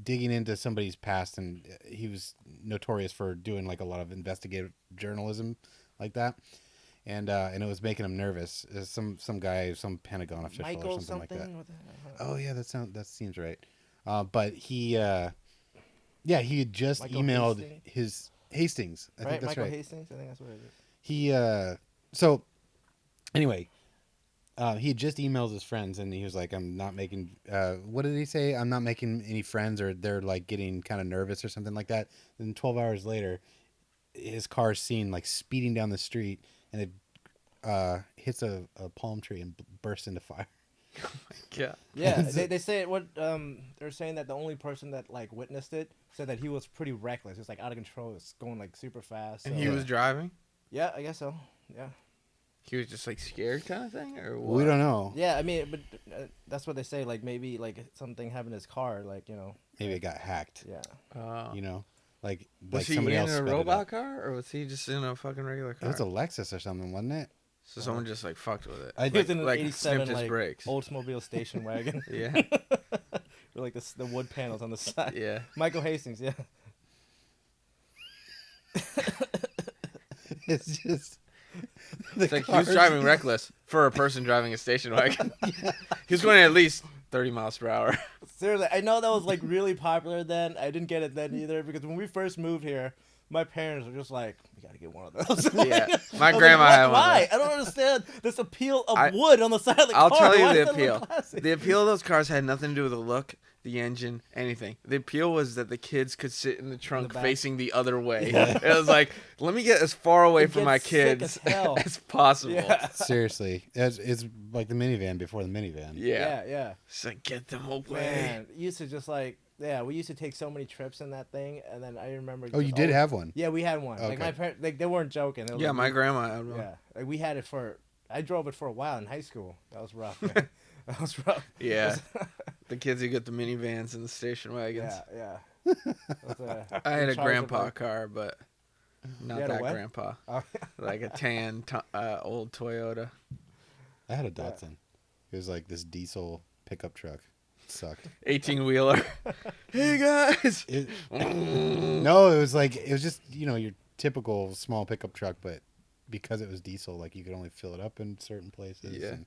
[SPEAKER 1] digging into somebody's past, and he was notorious for doing like a lot of investigative journalism like that, and it was making him nervous. Some guy, some Pentagon official
[SPEAKER 3] Michael
[SPEAKER 1] or something like that.
[SPEAKER 3] What the-
[SPEAKER 1] Oh yeah, that seems right. But he had just
[SPEAKER 3] Michael
[SPEAKER 1] emailed
[SPEAKER 3] Hastings?
[SPEAKER 1] his Hastings. I think
[SPEAKER 3] right,
[SPEAKER 1] that's
[SPEAKER 3] Michael
[SPEAKER 1] right.
[SPEAKER 3] Hastings. I think that's what it is.
[SPEAKER 1] He so anyway, he had just emailed his friends and he was like, I'm not making what did he say? I'm not making any friends, or they're like getting kind of nervous or something like that. Then 12 hours later, his car's seen like speeding down the street, and it hits a palm tree and bursts into fire.
[SPEAKER 2] Yeah.
[SPEAKER 3] Yeah, they say what they're saying that the only person that like witnessed it said that he was pretty reckless. He was like out of control. It was going like super fast.
[SPEAKER 2] And
[SPEAKER 3] so-
[SPEAKER 2] he was driving.
[SPEAKER 3] Yeah, I guess so. Yeah.
[SPEAKER 2] He was just like scared, kind of thing, or what?
[SPEAKER 1] We don't know.
[SPEAKER 3] Yeah, I mean, but that's what they say. Like maybe like something happened to his car. Like
[SPEAKER 1] Maybe it got hacked.
[SPEAKER 3] Yeah.
[SPEAKER 1] You know, like
[SPEAKER 2] Was he
[SPEAKER 1] somebody
[SPEAKER 2] in
[SPEAKER 1] else
[SPEAKER 2] a
[SPEAKER 1] sped it
[SPEAKER 2] robot
[SPEAKER 1] up.
[SPEAKER 2] car, or was he just in a fucking regular
[SPEAKER 1] It
[SPEAKER 2] car?
[SPEAKER 1] was a Lexus or something, wasn't it?
[SPEAKER 2] So someone just like fucked with it.
[SPEAKER 1] I
[SPEAKER 3] He was in an
[SPEAKER 2] like
[SPEAKER 3] 87
[SPEAKER 2] snipped his
[SPEAKER 3] like
[SPEAKER 2] brakes.
[SPEAKER 3] Oldsmobile station wagon.
[SPEAKER 2] Yeah.
[SPEAKER 3] With like the wood panels on the side.
[SPEAKER 2] Yeah.
[SPEAKER 3] Michael Hastings. Yeah.
[SPEAKER 1] It's just.
[SPEAKER 2] It's like he was driving reckless for a person driving a station wagon. He was going at least 30 miles per hour.
[SPEAKER 3] Seriously, I know that was like really popular then. I didn't get it then either because when we first moved here, my parents were just like, "We gotta get one of those."
[SPEAKER 2] Yeah,
[SPEAKER 3] I
[SPEAKER 2] my
[SPEAKER 3] was
[SPEAKER 2] grandma
[SPEAKER 3] like,
[SPEAKER 2] had one.
[SPEAKER 3] Why? I don't understand this appeal of
[SPEAKER 2] I-
[SPEAKER 3] wood on the side of the
[SPEAKER 2] I'll
[SPEAKER 3] car.
[SPEAKER 2] tell you
[SPEAKER 3] Why
[SPEAKER 2] the
[SPEAKER 3] does that look
[SPEAKER 2] appeal.
[SPEAKER 3] classy?
[SPEAKER 2] The appeal of those cars had nothing to do with the look, the engine, anything. The appeal was that the kids could sit in the trunk
[SPEAKER 3] back.
[SPEAKER 2] facing the other way. It was like, let me get as far away
[SPEAKER 3] It
[SPEAKER 2] from
[SPEAKER 3] gets
[SPEAKER 2] my
[SPEAKER 3] sick
[SPEAKER 2] kids
[SPEAKER 3] as hell.
[SPEAKER 2] as possible.
[SPEAKER 3] Yeah.
[SPEAKER 1] Seriously, it's like the minivan before the minivan.
[SPEAKER 2] Yeah.
[SPEAKER 3] Yeah.
[SPEAKER 2] It's like, get them away.
[SPEAKER 3] Man, used to just like we used to take so many trips in that thing, and then I remember.
[SPEAKER 1] Oh, you
[SPEAKER 3] just
[SPEAKER 1] did
[SPEAKER 3] always-
[SPEAKER 1] have one.
[SPEAKER 3] Yeah, we had one. Like
[SPEAKER 1] Okay.
[SPEAKER 3] my parents, like they weren't joking. They were
[SPEAKER 2] Yeah,
[SPEAKER 3] like,
[SPEAKER 2] my grandma had one.
[SPEAKER 3] Yeah, like we had it for. I drove it for a while in high school. That was rough. Man. That was rough.
[SPEAKER 2] Yeah. The kids who get the minivans and the station wagons.
[SPEAKER 3] Yeah, yeah.
[SPEAKER 2] I had
[SPEAKER 3] in
[SPEAKER 2] a
[SPEAKER 3] charge of,
[SPEAKER 2] grandpa
[SPEAKER 3] like-
[SPEAKER 2] car, but not
[SPEAKER 3] You had a
[SPEAKER 2] that
[SPEAKER 3] what?
[SPEAKER 2] grandpa.
[SPEAKER 3] Oh,
[SPEAKER 2] Like a tan old Toyota.
[SPEAKER 1] I had a Datsun. It was like this diesel pickup truck. It sucked.
[SPEAKER 2] 18-wheeler. Hey, guys.
[SPEAKER 1] No, it was just your typical small pickup truck, but because it was diesel, like you could only fill it up in certain places.
[SPEAKER 2] Yeah.
[SPEAKER 1] And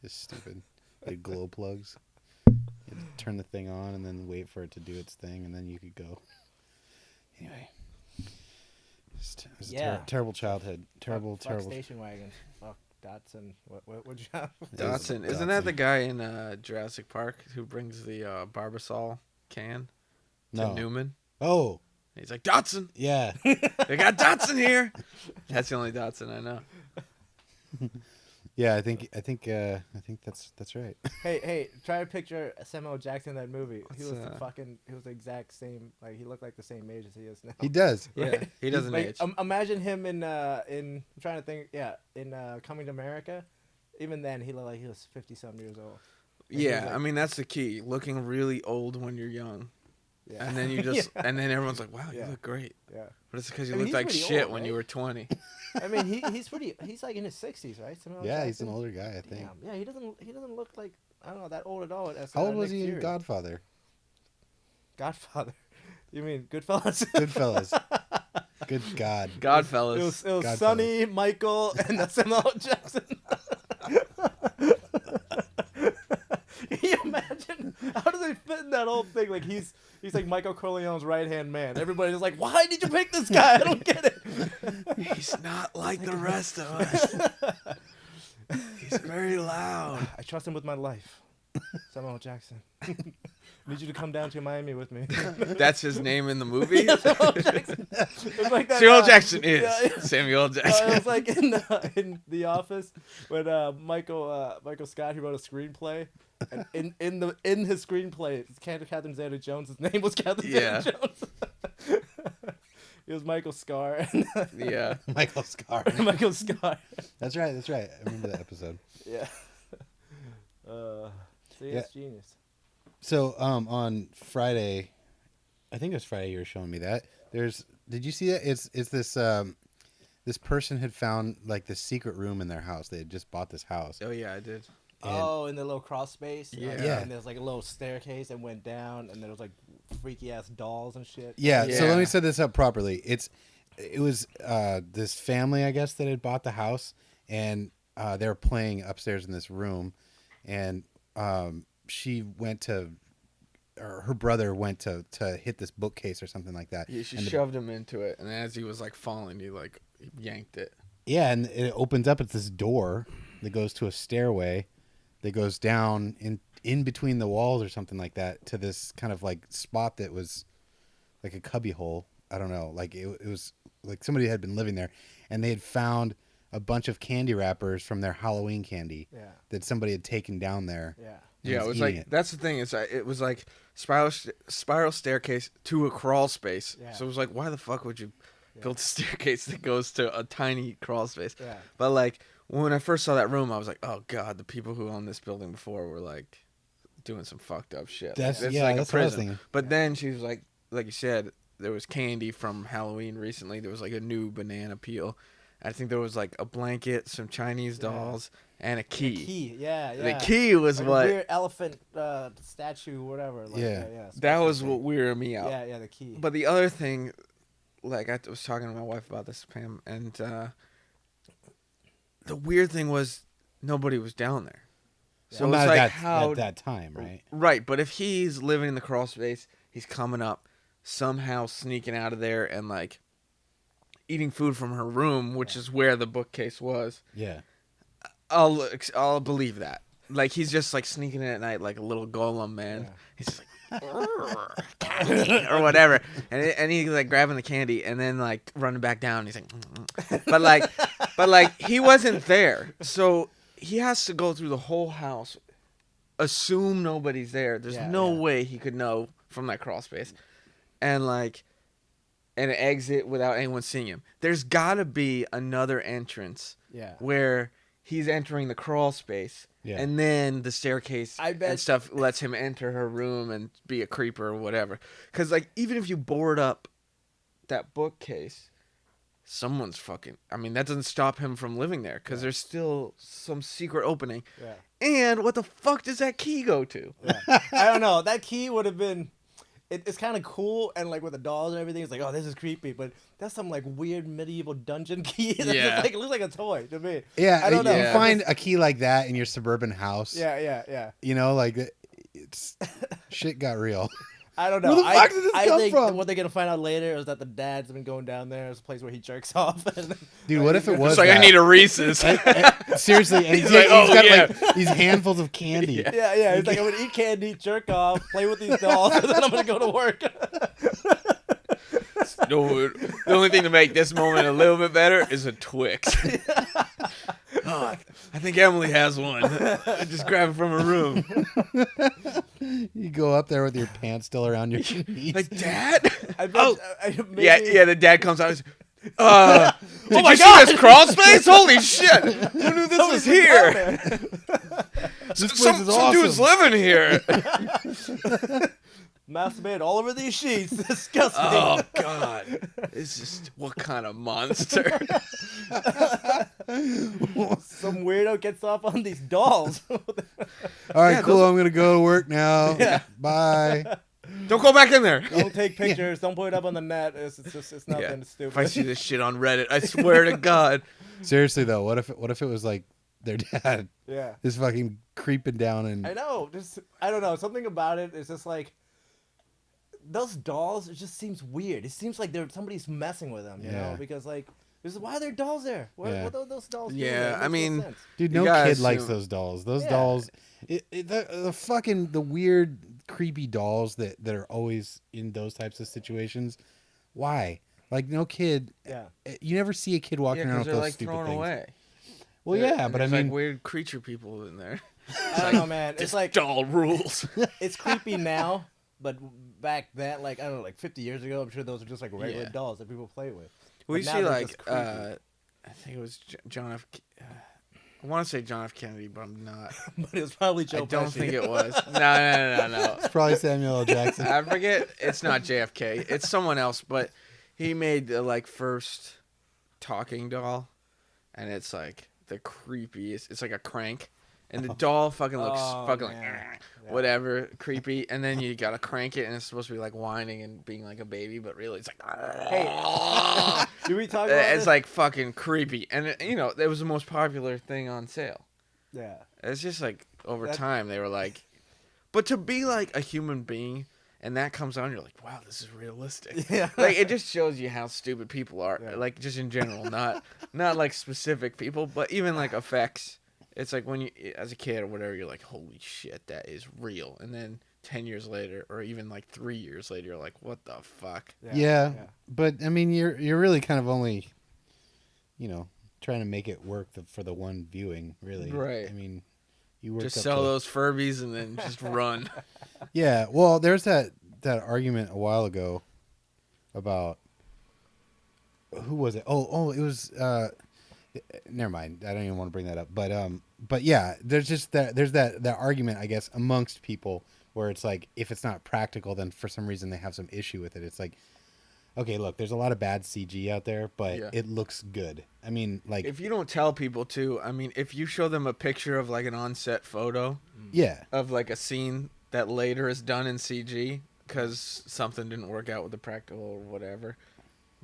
[SPEAKER 1] it's stupid. It had glow plugs. You had to turn the thing on and then wait for it to do its thing, and then you could go. Anyway, it was a
[SPEAKER 3] Yeah.
[SPEAKER 1] terrible childhood. Terrible,
[SPEAKER 3] fuck
[SPEAKER 1] terrible.
[SPEAKER 3] station wagons. Fuck Datsun. What'd you have?
[SPEAKER 1] It was
[SPEAKER 2] Dotson. Isn't that the guy in Jurassic Park who brings the Barbasol can to
[SPEAKER 1] No.
[SPEAKER 2] Newman?
[SPEAKER 1] Oh,
[SPEAKER 2] He's like, Dotson.
[SPEAKER 1] yeah.
[SPEAKER 2] They got Dotson here. That's the only Dotson I know.
[SPEAKER 1] Yeah, I think that's right.
[SPEAKER 3] Hey, try to picture Samuel Jackson in that movie. He was
[SPEAKER 2] What's,
[SPEAKER 3] he was the exact same. Like he looked like the same age as he is now.
[SPEAKER 1] He does.
[SPEAKER 2] Yeah,
[SPEAKER 3] Right?
[SPEAKER 2] he doesn't
[SPEAKER 3] Like,
[SPEAKER 2] age.
[SPEAKER 3] imagine him in I'm trying to think. Yeah, in Coming to America. Even then, he looked like he was 50-some years old.
[SPEAKER 2] Yeah,
[SPEAKER 3] like-
[SPEAKER 2] I mean that's the key. Looking really old when you're young,
[SPEAKER 3] Yeah.
[SPEAKER 2] and then you just and then everyone's like, "Wow,
[SPEAKER 3] Yeah.
[SPEAKER 2] you look great."
[SPEAKER 3] Yeah.
[SPEAKER 2] But it's because you
[SPEAKER 3] I mean,
[SPEAKER 2] looked
[SPEAKER 3] he's
[SPEAKER 2] like
[SPEAKER 3] pretty
[SPEAKER 2] shit
[SPEAKER 3] old,
[SPEAKER 2] when
[SPEAKER 3] right?
[SPEAKER 2] you were 20.
[SPEAKER 3] I mean, he's pretty. He's like in his 60s, right? Samuel
[SPEAKER 1] Yeah, he's an
[SPEAKER 3] Jackson?
[SPEAKER 1] older guy, I think.
[SPEAKER 3] Damn. Yeah, he doesn't look like I don't know that old at all. As,
[SPEAKER 1] How old was
[SPEAKER 3] Nick
[SPEAKER 1] he in
[SPEAKER 3] Fury.
[SPEAKER 1] Godfather?
[SPEAKER 3] Godfather. You mean Goodfellas?
[SPEAKER 1] Goodfellas. Good God.
[SPEAKER 2] Godfellas.
[SPEAKER 3] It was
[SPEAKER 1] Godfellas.
[SPEAKER 3] Sonny, Michael, and Samuel Jackson. Can you imagine? How do they fit in that whole thing? Like he's like Michael Corleone's right hand man. Everybody's like, why did you pick this guy? I don't get it.
[SPEAKER 2] He's not like the rest of us. He's very loud.
[SPEAKER 3] I trust him with my life. Samuel Jackson. Need you to come down to Miami with me.
[SPEAKER 2] That's his name in the movie.
[SPEAKER 3] Samuel Jackson. It's like that,
[SPEAKER 2] Samuel Jackson is
[SPEAKER 3] yeah.
[SPEAKER 2] Samuel
[SPEAKER 3] It
[SPEAKER 2] Jackson.
[SPEAKER 3] was like in The Office when Michael Scott he wrote a screenplay, and in his screenplay, Catherine Zeta-Jones' name was Catherine
[SPEAKER 2] Yeah.
[SPEAKER 3] Zeta-Jones. It was Michael Scar.
[SPEAKER 2] Yeah.
[SPEAKER 1] Michael Scar.
[SPEAKER 3] Michael Scar.
[SPEAKER 1] That's right. I remember that episode.
[SPEAKER 3] Yeah. See,
[SPEAKER 1] Yeah.
[SPEAKER 3] it's genius.
[SPEAKER 1] So, on Friday, I think it was Friday you were showing me that. Did you see that? It's this this person had found like this secret room in their house. They had just bought this house.
[SPEAKER 2] Oh yeah, I did.
[SPEAKER 3] Oh, in the little cross space.
[SPEAKER 2] Yeah.
[SPEAKER 1] Yeah.
[SPEAKER 3] And there's like a little staircase that went down, and there was like freaky ass dolls and shit.
[SPEAKER 1] Yeah, so
[SPEAKER 2] Yeah.
[SPEAKER 1] let me set this up properly. It was this family, I guess, that had bought the house, and they were playing upstairs in this room, and she went to, or her brother went to hit this bookcase or something like that.
[SPEAKER 2] Yeah, she
[SPEAKER 1] And the-
[SPEAKER 2] shoved him into it, and as he was like falling, he like yanked it.
[SPEAKER 1] Yeah, and it opens up. It's this door that goes to a stairway that goes down in between the walls or something like that to this kind of like spot that was like a cubby hole. I don't know. Like it was like somebody had been living there, and they had found a bunch of candy wrappers from their Halloween candy
[SPEAKER 3] Yeah.
[SPEAKER 1] that somebody had taken down there.
[SPEAKER 3] Yeah.
[SPEAKER 1] and
[SPEAKER 2] Yeah, it was
[SPEAKER 1] eating
[SPEAKER 2] like that's the thing is it was like spiral staircase to a crawl space.
[SPEAKER 3] Yeah.
[SPEAKER 2] So it was like, why the fuck would you build a staircase that goes to a tiny crawl space?
[SPEAKER 3] Yeah.
[SPEAKER 2] But like when I first saw that room, I was like, oh god, the people who owned this building before were like doing some fucked up shit.
[SPEAKER 1] That's
[SPEAKER 2] It's
[SPEAKER 1] yeah,
[SPEAKER 2] like
[SPEAKER 1] that's
[SPEAKER 2] a
[SPEAKER 1] what I was
[SPEAKER 2] prison.
[SPEAKER 1] thinking.
[SPEAKER 2] But then she was like you said, there was candy from Halloween recently. There was like a new banana peel. I think there was like a blanket, some Chinese dolls, and a key.
[SPEAKER 3] The key. Yeah.
[SPEAKER 2] The
[SPEAKER 3] Yeah.
[SPEAKER 2] key was
[SPEAKER 3] Like
[SPEAKER 2] what.
[SPEAKER 3] a weird elephant statue, whatever. Like,
[SPEAKER 1] Yeah.
[SPEAKER 3] yeah.
[SPEAKER 2] That was
[SPEAKER 3] thing.
[SPEAKER 2] what weirded me out.
[SPEAKER 3] Yeah. Yeah. The key.
[SPEAKER 2] But the other thing, like I was talking to my wife about this, Pam, and the weird thing was nobody was down there. So
[SPEAKER 1] Well,
[SPEAKER 2] it's
[SPEAKER 1] not
[SPEAKER 2] like
[SPEAKER 1] at that time, right?
[SPEAKER 2] Right, but if he's living in the crawl space, he's coming up, somehow sneaking out of there and like eating food from her room, which is where the bookcase was.
[SPEAKER 1] Yeah.
[SPEAKER 2] I'll believe that. Like he's just like sneaking in at night like a little golem, man.
[SPEAKER 3] Yeah.
[SPEAKER 2] He's just like candy or whatever, and he's like grabbing the candy and then like running back down. He's like, but like he wasn't there, so he has to go through the whole house, assume nobody's there. There's no way he could know from that crawl space, and exit without anyone seeing him. There's got to be another entrance.
[SPEAKER 3] Yeah.
[SPEAKER 2] Where he's entering the crawl space, and then the staircase and stuff lets him enter her room and be a creeper or whatever. Because like even if you board up that bookcase, someone's fucking. I mean that doesn't stop him from living there because there's still some secret opening.
[SPEAKER 3] Yeah.
[SPEAKER 2] And what the fuck does that key go to?
[SPEAKER 3] Yeah. I don't know. That key would have been. It's kind of cool and like with the dolls and everything. It's like, oh, this is creepy, but that's some like weird medieval dungeon key. That
[SPEAKER 2] Yeah.
[SPEAKER 3] just, like, it looks like a toy to me.
[SPEAKER 1] Yeah,
[SPEAKER 3] I don't know.
[SPEAKER 1] You find a key like that in your suburban house.
[SPEAKER 3] Yeah.
[SPEAKER 1] You know, like it's shit got real.
[SPEAKER 3] I don't know.
[SPEAKER 1] Where the fuck did this
[SPEAKER 3] I
[SPEAKER 1] come
[SPEAKER 3] think
[SPEAKER 1] from?
[SPEAKER 3] what they're gonna find out later is that the dad's been going down there. It's a place where he jerks off. And,
[SPEAKER 1] Dude, what if it was
[SPEAKER 2] It's like
[SPEAKER 1] that?
[SPEAKER 2] I need a Reese's.
[SPEAKER 1] Seriously, and
[SPEAKER 2] He's like,
[SPEAKER 1] he's
[SPEAKER 2] oh,
[SPEAKER 1] got
[SPEAKER 2] yeah.
[SPEAKER 1] like these handfuls of candy.
[SPEAKER 3] yeah. He's like, I'm gonna eat candy, jerk off, play with these dolls, and then I'm gonna go to work.
[SPEAKER 2] No, the only thing to make this moment a little bit better is a Twix. Oh, I think Emily has one. I just grab it from her room.
[SPEAKER 1] You go up there with your pants still around your knees.
[SPEAKER 2] Like, Dad?
[SPEAKER 3] I bet, maybe,
[SPEAKER 2] Yeah, the dad comes out. He's, did
[SPEAKER 3] my
[SPEAKER 2] you see
[SPEAKER 3] God!
[SPEAKER 2] this crawl space? Holy shit! Who knew this was here?
[SPEAKER 1] This place
[SPEAKER 2] Some
[SPEAKER 1] is awesome.
[SPEAKER 2] dude's living here.
[SPEAKER 3] Masturbate all over these sheets. Disgusting.
[SPEAKER 2] Oh, God. It's just, what kind of monster?
[SPEAKER 3] Some weirdo gets off on these dolls.
[SPEAKER 1] All right,
[SPEAKER 2] Yeah,
[SPEAKER 1] cool.
[SPEAKER 2] those-
[SPEAKER 1] I'm gonna go to work now.
[SPEAKER 3] Yeah.
[SPEAKER 1] Bye.
[SPEAKER 2] Don't go back in there.
[SPEAKER 3] Don't take pictures. Don't put it up on the net. It's nothing.
[SPEAKER 2] Yeah.
[SPEAKER 3] It's stupid.
[SPEAKER 2] If I see this shit on Reddit, I swear to God.
[SPEAKER 1] Seriously though, what if it was like their dad
[SPEAKER 3] Yeah.
[SPEAKER 1] is fucking creeping down and
[SPEAKER 3] I know. I don't know. Something about it is just like those dolls. It just seems weird. It seems like somebody's messing with them. You know,
[SPEAKER 1] Yeah.
[SPEAKER 3] because like, why are there dolls there? What are those dolls doing?
[SPEAKER 2] Yeah,
[SPEAKER 3] It makes
[SPEAKER 2] I
[SPEAKER 3] no
[SPEAKER 2] mean,
[SPEAKER 3] sense.
[SPEAKER 1] dude,
[SPEAKER 2] You
[SPEAKER 1] no
[SPEAKER 2] gotta
[SPEAKER 1] kid likes
[SPEAKER 2] assume-
[SPEAKER 1] those dolls. Those
[SPEAKER 3] Yeah.
[SPEAKER 1] dolls, the weird, creepy dolls that are always in those types of situations. Why? Like no kid.
[SPEAKER 3] Yeah.
[SPEAKER 1] You never see a kid walking
[SPEAKER 2] Yeah,
[SPEAKER 1] around
[SPEAKER 2] because
[SPEAKER 1] with
[SPEAKER 2] they're
[SPEAKER 1] those
[SPEAKER 2] like
[SPEAKER 1] stupid
[SPEAKER 2] thrown
[SPEAKER 1] things.
[SPEAKER 2] away.
[SPEAKER 1] Well, yeah,
[SPEAKER 2] And
[SPEAKER 1] but I
[SPEAKER 2] there's,
[SPEAKER 1] mean,
[SPEAKER 2] like weird creature people in there.
[SPEAKER 3] I don't know, man. It's like
[SPEAKER 2] Doll rules.
[SPEAKER 3] it's creepy now, but back then, like I don't know, like 50 years ago, I'm sure those were just like regular
[SPEAKER 2] Yeah.
[SPEAKER 3] dolls that people play with.
[SPEAKER 2] We
[SPEAKER 3] But now
[SPEAKER 2] see
[SPEAKER 3] they're
[SPEAKER 2] like
[SPEAKER 3] just creepy.
[SPEAKER 2] I think it was John F. I want to say John F. Kennedy, but I'm not.
[SPEAKER 3] But it was probably Joe
[SPEAKER 2] I don't
[SPEAKER 3] Pesci.
[SPEAKER 2] think it was. No.
[SPEAKER 1] it's probably Samuel L. Jackson.
[SPEAKER 2] I forget. It's not JFK. It's someone else. But he made the like first talking doll, and it's like the creepiest. It's like a crank, and the doll fucking looks
[SPEAKER 3] Oh,
[SPEAKER 2] fucking
[SPEAKER 3] man.
[SPEAKER 2] like
[SPEAKER 3] Yeah.
[SPEAKER 2] whatever creepy. And then you gotta crank it, and it's supposed to be like whining and being like a baby, but really it's like.
[SPEAKER 3] Hey, did we talk about
[SPEAKER 2] It's
[SPEAKER 3] this?
[SPEAKER 2] like fucking creepy, and it was the most popular thing on sale.
[SPEAKER 3] Yeah.
[SPEAKER 2] It's just like over
[SPEAKER 3] That-
[SPEAKER 2] time they were like, but to be like a human being, and that comes on, you're like, wow, this is realistic.
[SPEAKER 3] Yeah.
[SPEAKER 2] Like it just shows you how stupid people are,
[SPEAKER 3] Yeah.
[SPEAKER 2] like just in general, not like specific people, but even like effects. It's like when you, as a kid or whatever, you're like, holy shit, that is real, and then 10 years later, or even like 3 years later, you're like, what the fuck?
[SPEAKER 1] Yeah, but I mean, you're really kind of only, trying to make it work for the one viewing, really.
[SPEAKER 2] Right.
[SPEAKER 1] I mean, you work
[SPEAKER 2] Just
[SPEAKER 1] up
[SPEAKER 2] sell
[SPEAKER 1] to,
[SPEAKER 2] those Furbies and then just run.
[SPEAKER 1] Yeah, well, there's that argument a while ago about who was it? Oh, it was. Never mind. I don't even want to bring that up. But yeah, there's just that argument, I guess, amongst people where it's like if it's not practical, then for some reason they have some issue with it. It's like, okay, look, there's a lot of bad CG out there, but
[SPEAKER 2] Yeah.
[SPEAKER 1] it looks good. I mean, like,
[SPEAKER 2] If you don't tell people too, I mean, if you show them a picture of like an on-set photo
[SPEAKER 1] yeah,
[SPEAKER 2] of like a scene that later is done in CG because something didn't work out with the practical or whatever,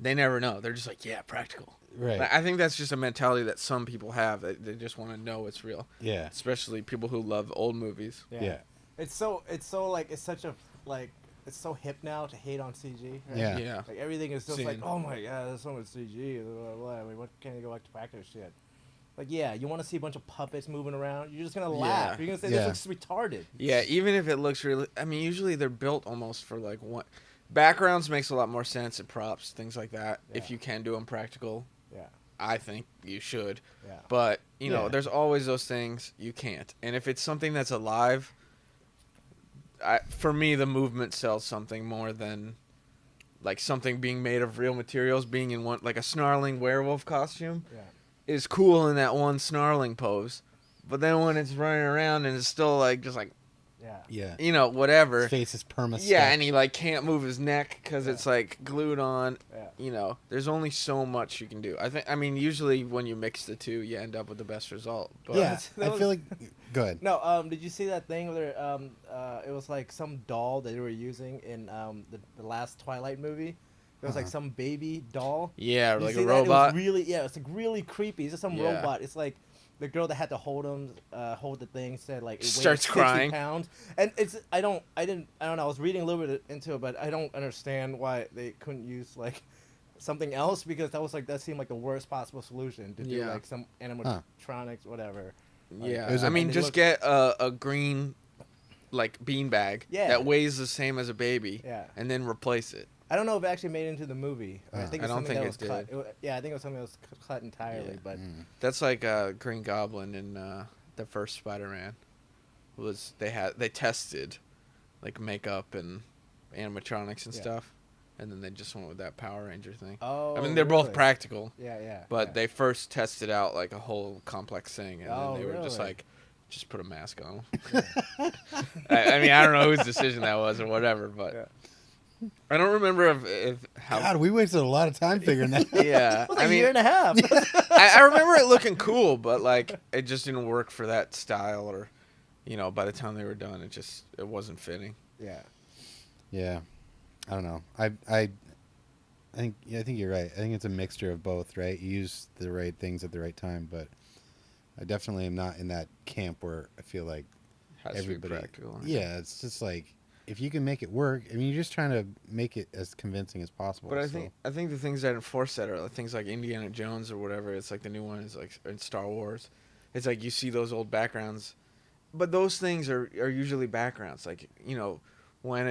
[SPEAKER 2] they never know. They're just like, yeah, practical.
[SPEAKER 1] right,
[SPEAKER 2] I think that's just a mentality that some people have. They just want to know it's real,
[SPEAKER 1] yeah,
[SPEAKER 2] especially people who love old movies.
[SPEAKER 1] yeah.
[SPEAKER 3] It's so like it's such a like it's so hip now to hate on CG. Right?
[SPEAKER 1] Yeah.
[SPEAKER 2] Yeah.
[SPEAKER 3] Like everything is just
[SPEAKER 2] Same.
[SPEAKER 3] like, oh my god, there's so much CG. Blah, blah, blah. I mean, what can't you go back to practice shit? Like, yeah, you want to see a bunch of puppets moving around. You're just gonna laugh. You're gonna say
[SPEAKER 1] Yeah.
[SPEAKER 3] this looks retarded.
[SPEAKER 2] Yeah, even if it looks really, I mean, usually they're built almost for like one. Backgrounds makes a lot more sense and props, things like that. If
[SPEAKER 3] Yeah.
[SPEAKER 2] you can do them practical,
[SPEAKER 3] Yeah,
[SPEAKER 2] I think you should.
[SPEAKER 3] yeah,
[SPEAKER 2] But, you know,
[SPEAKER 1] Yeah.
[SPEAKER 2] there's always those things you can't. And if it's something that's alive, for me, the movement sells something more than like something being made of real materials, being in one, like a snarling werewolf costume
[SPEAKER 3] yeah.
[SPEAKER 2] is cool in that one snarling pose. But then when it's running around and it's still like, just like,
[SPEAKER 3] Yeah.
[SPEAKER 1] Yeah.
[SPEAKER 2] you know, whatever.
[SPEAKER 1] His face is perma.
[SPEAKER 2] Yeah, and he like can't move his neck because
[SPEAKER 3] Yeah.
[SPEAKER 2] it's like glued on.
[SPEAKER 3] Yeah.
[SPEAKER 2] You know, there's only so much you can do. I mean, usually when you mix the two, you end up with the best result. But
[SPEAKER 1] Yeah,
[SPEAKER 3] That
[SPEAKER 1] I
[SPEAKER 3] was-
[SPEAKER 1] feel like. Good.
[SPEAKER 3] No, did you see that thing where it was like some doll that they were using in the last Twilight movie? It was like
[SPEAKER 1] Uh-huh.
[SPEAKER 3] some baby doll.
[SPEAKER 2] yeah,
[SPEAKER 3] You
[SPEAKER 2] like
[SPEAKER 3] see
[SPEAKER 2] a
[SPEAKER 3] that?
[SPEAKER 2] robot.
[SPEAKER 3] It was really, yeah, it's like really creepy. It's just some
[SPEAKER 2] Yeah.
[SPEAKER 3] robot. It's like the girl that had to hold the thing said like it weighed
[SPEAKER 2] Starts
[SPEAKER 3] 60
[SPEAKER 2] crying.
[SPEAKER 3] pounds. And I don't know. I was reading a little bit into it, but I don't understand why they couldn't use like something else because that seemed like the worst possible solution to do
[SPEAKER 2] Yeah.
[SPEAKER 3] like some animatronics, whatever.
[SPEAKER 2] Yeah,
[SPEAKER 1] It was
[SPEAKER 2] I
[SPEAKER 1] a-
[SPEAKER 2] mean,
[SPEAKER 3] and it
[SPEAKER 2] just
[SPEAKER 3] looked-
[SPEAKER 2] get a green, like beanbag
[SPEAKER 3] Yeah.
[SPEAKER 2] that weighs the same as a baby,
[SPEAKER 3] Yeah.
[SPEAKER 2] and then replace it.
[SPEAKER 3] I don't know if it actually made it into the movie. I think
[SPEAKER 2] I
[SPEAKER 3] it's
[SPEAKER 2] don't
[SPEAKER 3] something
[SPEAKER 2] think
[SPEAKER 3] that was
[SPEAKER 2] it
[SPEAKER 3] cut.
[SPEAKER 2] did.
[SPEAKER 3] Yeah, I think it was something that was cut entirely.
[SPEAKER 2] Yeah.
[SPEAKER 3] But
[SPEAKER 2] That's like Green Goblin in the first Spider-Man. They tested like makeup and animatronics and
[SPEAKER 3] Yeah.
[SPEAKER 2] stuff, and then they just went with that Power Ranger thing.
[SPEAKER 3] oh,
[SPEAKER 2] I mean, they're both
[SPEAKER 3] really?
[SPEAKER 2] practical,
[SPEAKER 3] Yeah, yeah.
[SPEAKER 2] but
[SPEAKER 3] yeah.
[SPEAKER 2] they first tested out like a whole complex thing, and
[SPEAKER 3] Oh,
[SPEAKER 2] then they were just
[SPEAKER 3] really?
[SPEAKER 2] like, just put a mask on. I mean, I don't know whose decision that was or whatever, but
[SPEAKER 3] Yeah.
[SPEAKER 2] I don't remember if how.
[SPEAKER 1] God, we wasted a lot of time figuring that.
[SPEAKER 2] Yeah,
[SPEAKER 3] It was
[SPEAKER 2] I
[SPEAKER 3] a
[SPEAKER 2] mean,
[SPEAKER 3] year and a half.
[SPEAKER 2] I remember it looking cool, but like it just didn't work for that style, or you know, by the time they were done, it wasn't fitting.
[SPEAKER 3] yeah.
[SPEAKER 1] Yeah, I don't know. I think you're right. I think it's a mixture of both. Right, you use the right things at the right time, but I definitely am not in that camp where I feel like
[SPEAKER 2] Has to be
[SPEAKER 1] everybody.
[SPEAKER 2] practical.
[SPEAKER 1] Yeah, it's just like if you can make it work. I mean, you're just trying to make it as convincing as possible.
[SPEAKER 2] But I
[SPEAKER 1] so-
[SPEAKER 2] think the things that enforce that are things like Indiana Jones or whatever. It's like the new one is like in Star Wars. It's like you see those old backgrounds, but those things are usually backgrounds. Like, you know, when